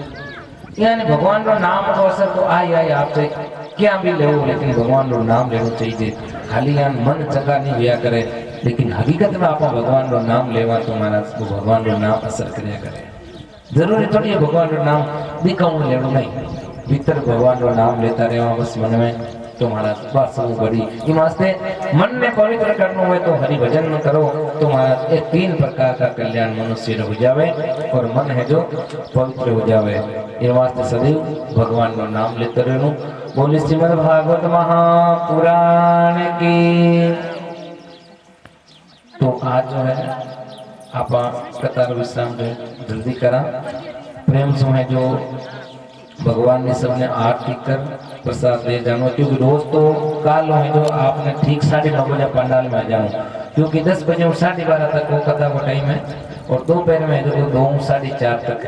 [SPEAKER 2] यानी भगवान का नाम तो असर तो आई आपसे क्या भी ले, लेकिन भगवान का नाम लेना चाहिए। खाली यहाँ मन चंगा नहीं हुआ करे, लेकिन हकीकत में आप भगवान का नाम लेवा तो महाराज को भगवान का नाम असर कराया करे। जरूरी थोड़ी है भगवान का नाम दिखाऊं लेना नहीं, भीतर भगवान का नाम लेता रहे बस मन में तो महाराज बात सब बड़ी। इन वास्ते मन में पवित्र करना हुए तो हरि भजन में करो तो महाराज ये 3 प्रकार का कल्याण मनुष्य हो जावे और मन है जो पवित्र हो जावे। इन वास्ते सदैव भगवान का नाम लेते रहना। बोले श्रीमद् भागवत महापुराण की। तो आज जो है आप कतार विश्राम जो जल्दी करा प्रेम से है जो भगवान ने सबने आरती कर प्रसाद दे जानो, क्योंकि रोज तो काल है जो आपने ठीक 9:30 बजे पंडाल में आ जाओ। क्योंकि 10 बजे और 12:30 तक वो कथा को टाइम है और दोपहर में जो 2 4:30 तक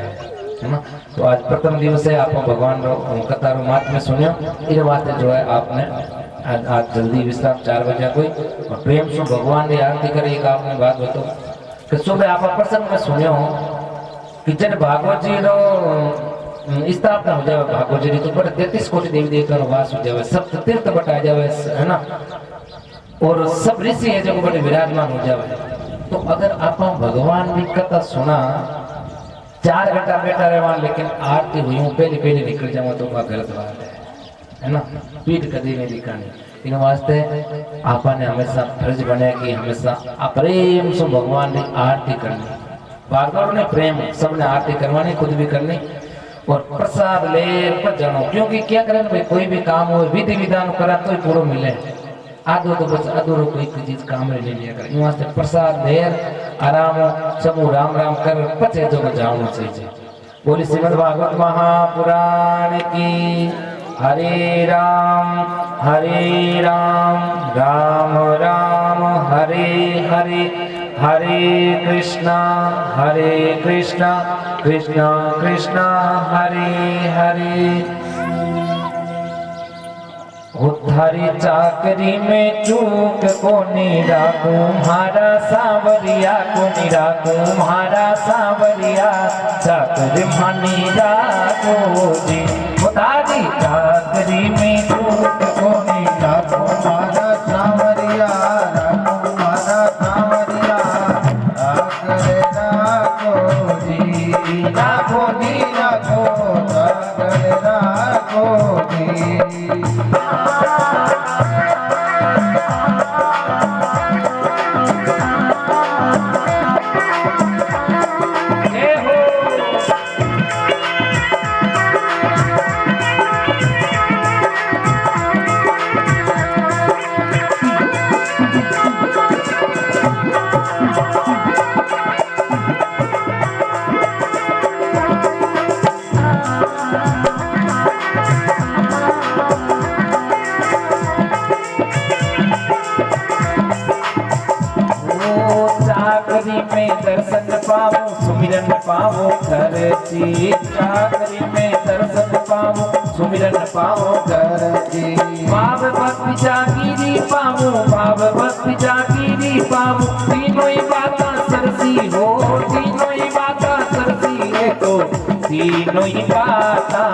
[SPEAKER 2] है ना। तो आज प्रथम दिवस है, आप भगवान रो कथा रो मात में सुनियो ये बात जो है आपने आज जल्दी विश्राम 4 बजे कोई और प्रेम से भगवान की आरती करे। एक आपने बात बताओ कि सुबह आप प्रसंग में सुनियो कि जब भागवत जी रो स्थापना हो जाए, भागवत जी तो बड़े 33 कोटि देवी देवता रो वास हो जाए, सब तीर्थ बटा जाए है ना, और सब ऋषि है जो बड़े विराजमान हो जाए। तो अगर आप भगवान की कथा सुना 4 घंटा बैठा रहे लेकिन आरती हुई पहले निकल जाओ तो वह गलत बात है ना। पीठ कभी नहीं दिखानी, इन वास्ते आपने हमेशा फर्ज बने कि हमेशा प्रेम से भगवान की आरती करनी, भागवत ने प्रेम सबने आरती करवानी, खुद भी करनी और प्रसाद ले पर जानो। क्योंकि क्या करें भाई, कोई भी काम हो विधि विधान करा तो ही पूरा मिले, आधो तो बस अधूरो कोई चीज काम में ले लिया कर। इन वास्ते प्रसाद देर आराम सब राम राम कर पचे जो जाना चाहिए। बोली श्रीमद् भागवत महापुराण की। हरे राम राम राम हरे हरे, हरे कृष्णा कृष्णा कृष्णा हरे हरे। उधारी चाकरी में चूक को निराकू मारा सांवरिया को निराकू मारा सांवरिया चाकरी मानी राखो जी। उधारी चाकरी में चूक को निराकू
[SPEAKER 3] मारा सांवरिया राखो मारा सांवरिया चाकरे राखो जी। राखो जी राखो चाकरे राखो जी।
[SPEAKER 2] दर्शन पावो सुमिरन पावो घर जी। चाकरी में दर्शन पावो सुमिरन पावो घर जी। भाव भक्ति जागीरी पावो भाव भक्ति जागीरी पावो। तीनों ही बाता सरसी हो, तीनों ही बाता सरसी है तो तीनों ही बाता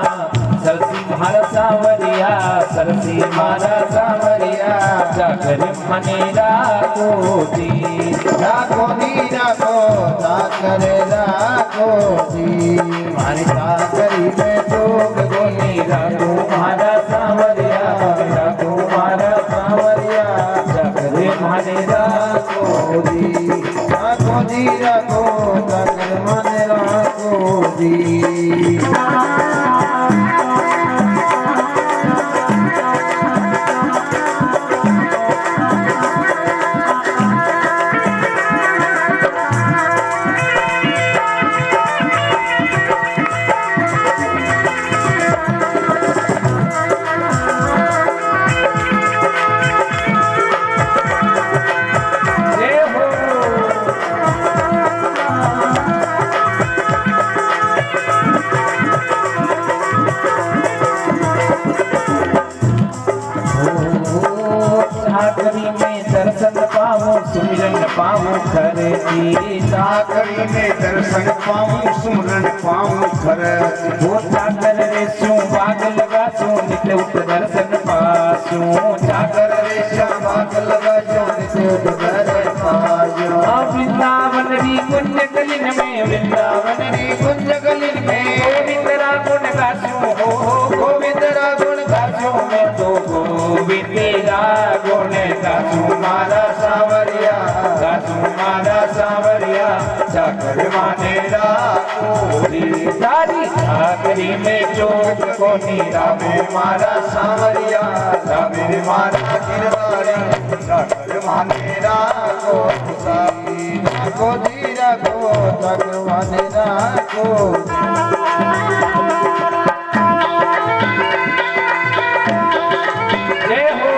[SPEAKER 2] सरसी मारा सांवरिया, सरसी मारा सांवरिया जाकर मने राखो जी।
[SPEAKER 3] राखो जी राखो चाकरे राखो जी। मारी चाकरी में चूक को
[SPEAKER 2] राखो मारा सांवरिया, राखो मारा सांवरिया जाकर मने राखो जी।
[SPEAKER 3] राखो जी राखो चाकरे मने राखो जी।
[SPEAKER 2] चाकरी में दर्शन पावो सुमिरन पावो घर जी।
[SPEAKER 1] चाकरी में दर्शन पाऊं सुमरन पाऊं घर।
[SPEAKER 2] वो चाकर रे स्यों बाग लगा सो नित्य उत दर्शन पासो। चाकर रे स्यों
[SPEAKER 3] बाग लगा जो नित्य दर्शन पायो।
[SPEAKER 2] वृंदावन री कुंज गलिन में, वृंदावन री कुंज गलिन में गोविंद रा गुण गासो हो, गोविंद रा गुण गासो मैं तो गोविंद रा गुण गासो मारा सांवरिया, गासो मारा सांवरिया चाकर माने राखो जी। तारी चाकरी में चोट को नीरामो मारा सांवरिया, रामे मारा गिरवारी चाकर माने राखो जी।
[SPEAKER 3] राखो जी राखो चाकरे मने राखो
[SPEAKER 2] जय हो।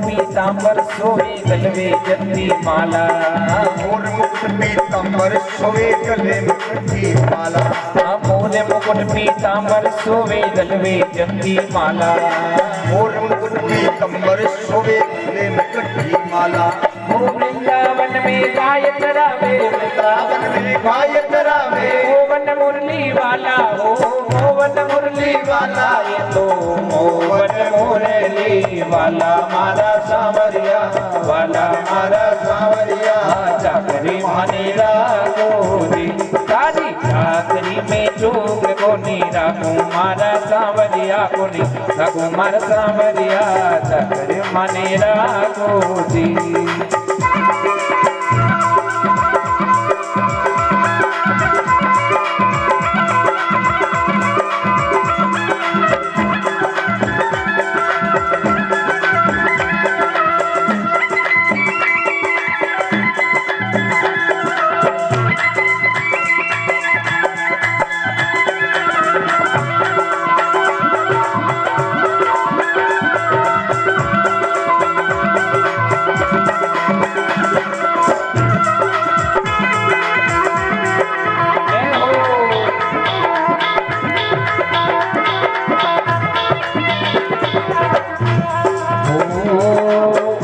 [SPEAKER 2] पीतांबर सोवे गलवे जंती माला
[SPEAKER 1] मोर मुकुट पीतांबर सोवे गले में जंती माला
[SPEAKER 2] मोर मुकुट पीतांबर सोवे गलवे जंती माला
[SPEAKER 1] मोर मुकुट पीतांबर सोवे गले में जंती माला
[SPEAKER 2] हो वृंदावन में गायक रावे
[SPEAKER 1] वृंदावन में गायक रावे
[SPEAKER 2] मोवन मुरली वाला हो मोवन मुरली वाला ये तो मोवन मुरली वाला मारा सांवरिया वाला मारा सांवरिया चाकरी मनेरा गोरी काली चाकरी में चूक कोनी राखू मारा सांवरिया कोनी राखू मारा सांवरिया चाकरी मनेरा गोरी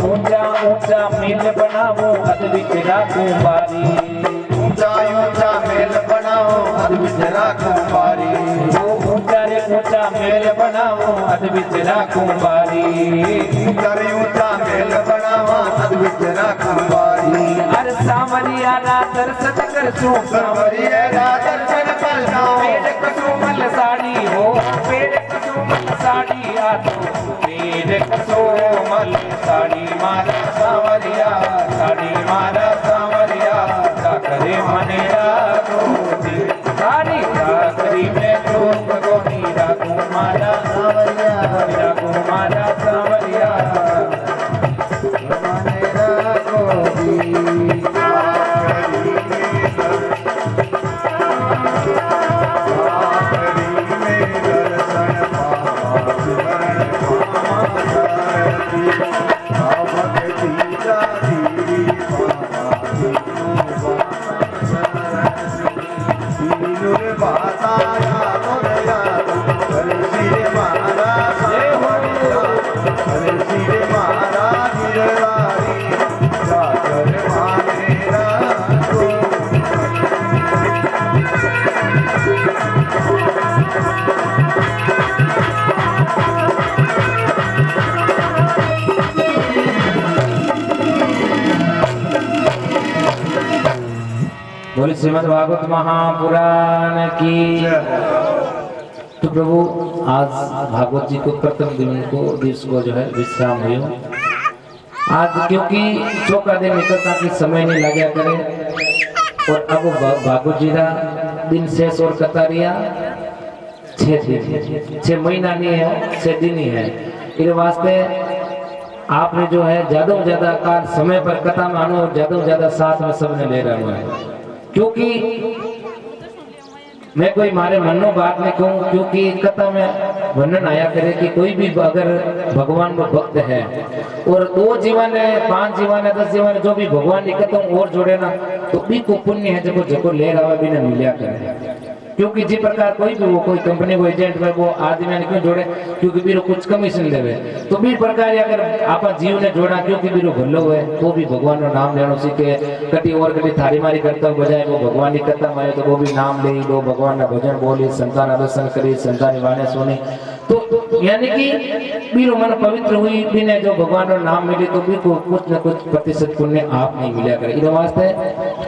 [SPEAKER 1] ऊंचा ऊंचा मेल बनाओ अध बिच राखूं बारी
[SPEAKER 2] ऊंचा रे ऊंचा मेल बनाओ अध बिच राखूं बारी
[SPEAKER 1] ऊंचा रे ऊंचा मेल बनाओ अध बिच राखूं बारी
[SPEAKER 2] अरे सांवरिया रा दर्शन करसूं
[SPEAKER 1] सांवरिया रा दर्शन करसूं
[SPEAKER 2] पेड़ कसुमल साड़ी हो पेड़ कसुमल साड़ी आ तो पेड़ कसुमल साड़ी मारा सांवरिया साड़ी मारा सांवरिया करे मनेरा गोदी सारी चाकरी में चूक कोनी राखू मारा सांवरिया राखू मारा सांवरिया मनेरा गोदी बोले श्रीमद् भागवत महापुराण की। तो प्रभु आज भागवत जी को प्रथम दिन को दिवस को जो है विश्राम हुई आज, क्योंकि चौका दिन निकलता की समय नहीं लगा करे और अब भागवत जी का दिन शेष और कतारिया 6 महीना नहीं है 6 दिन ही है। इस वास्ते आपने जो है ज्यादा ज्यादा कार समय पर कथा में आनो और ज्यादा साथ में सबने ले रहा है, क्योंकि मैं कोई मारे मन नो बात नहीं कहूँ, क्योंकि कथा में वर्णन आया करे कि कोई भी अगर भगवान को भक्त है और 2 जीवन है 5 जीवन है 10 जीवन है जो भी भगवान की कथा और जोड़े ना तो भी को पुण्य है जो ले रहा भी ना मिलिया करे। क्योंकि जिस प्रकार कोई भी वो कोई कंपनी को एजेंट में वो आदमी ने क्यों जोड़े, क्योंकि बीरो कुछ कमीशन देवे, तो भी प्रकार अगर आप जीव ने जोड़ा क्योंकि बीरो भलो है तो भी भगवान का नाम लेना सीखे। कटी और कटी थारी मारी करता बजाय वो भगवान की कथा में तो वो भी नाम ले लो, भगवान का भजन बोली, संतान दर्शन करी, संतान वाणी सुनी, तो यानी कि बीरो मन पवित्र हुई बिना जो भगवान का नाम मिले तो भी को कुछ न कुछ प्रतिशत पुण्य आप नहीं मिला करे। इस वास्ते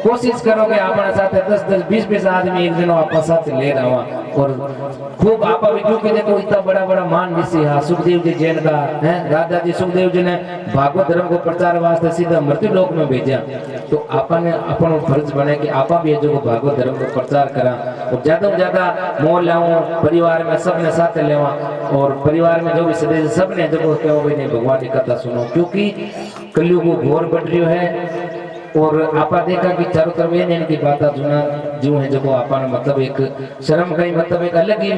[SPEAKER 2] कोशिश करोगे अपने साथ 10-20 आदमी एक दिन आपके साथ ले रहा और खूब आप भी, क्योंकि देखो इतना बड़ा मान ऋषि है सुखदेव जी जैन का है, राजा जी सुखदेव जी ने भागवत धर्म को प्रचार वास्ते सीधा मृत्यु लोक में भेजा, तो आपने अपन फर्ज बने कि आप भी जो भागवत धर्म को प्रचार करा और ज्यादा मोह लाऊं परिवार में सबने साथ लेवा और और परिवार में जो भी सदस्य सब ने जब कहो भाई नहीं भगवान की कथा सुनो, क्योंकि कलयुग घोर बढ़ रही है। और आपा देखा कि चारों तरफ इनकी बात सुना जो है जो आपा मतलब एक शर्म कहीं मतलब एक अलग ही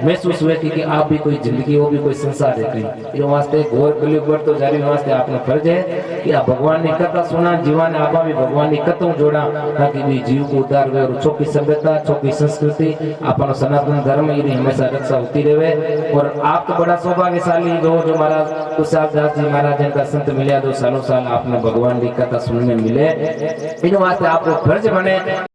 [SPEAKER 2] महसूस हुए कि आप भी कोई जिंदगी हो भी कोई संसार है कहीं ये वास्ते घोर कलयुग बढ़ तो जारी वास्ते आपने फर्ज है कि आप भगवान की कथा सुना जीवन आपा भी भगवान की कथों जोड़ा ताकि भी जीव को उद्धार हुए और चौकी सभ्यता चौकी संस्कृति अपन सनातन धर्म ये हमेशा रक्षा होती रहे। और आप तो बड़ा सौभाग्यशाली जो महाराज कुशाल दास जी महाराज जिनका संत मिले 2 सालों साल आपने भगवान की कथा सुनने मिले इन वास्ते आपको फर्ज बने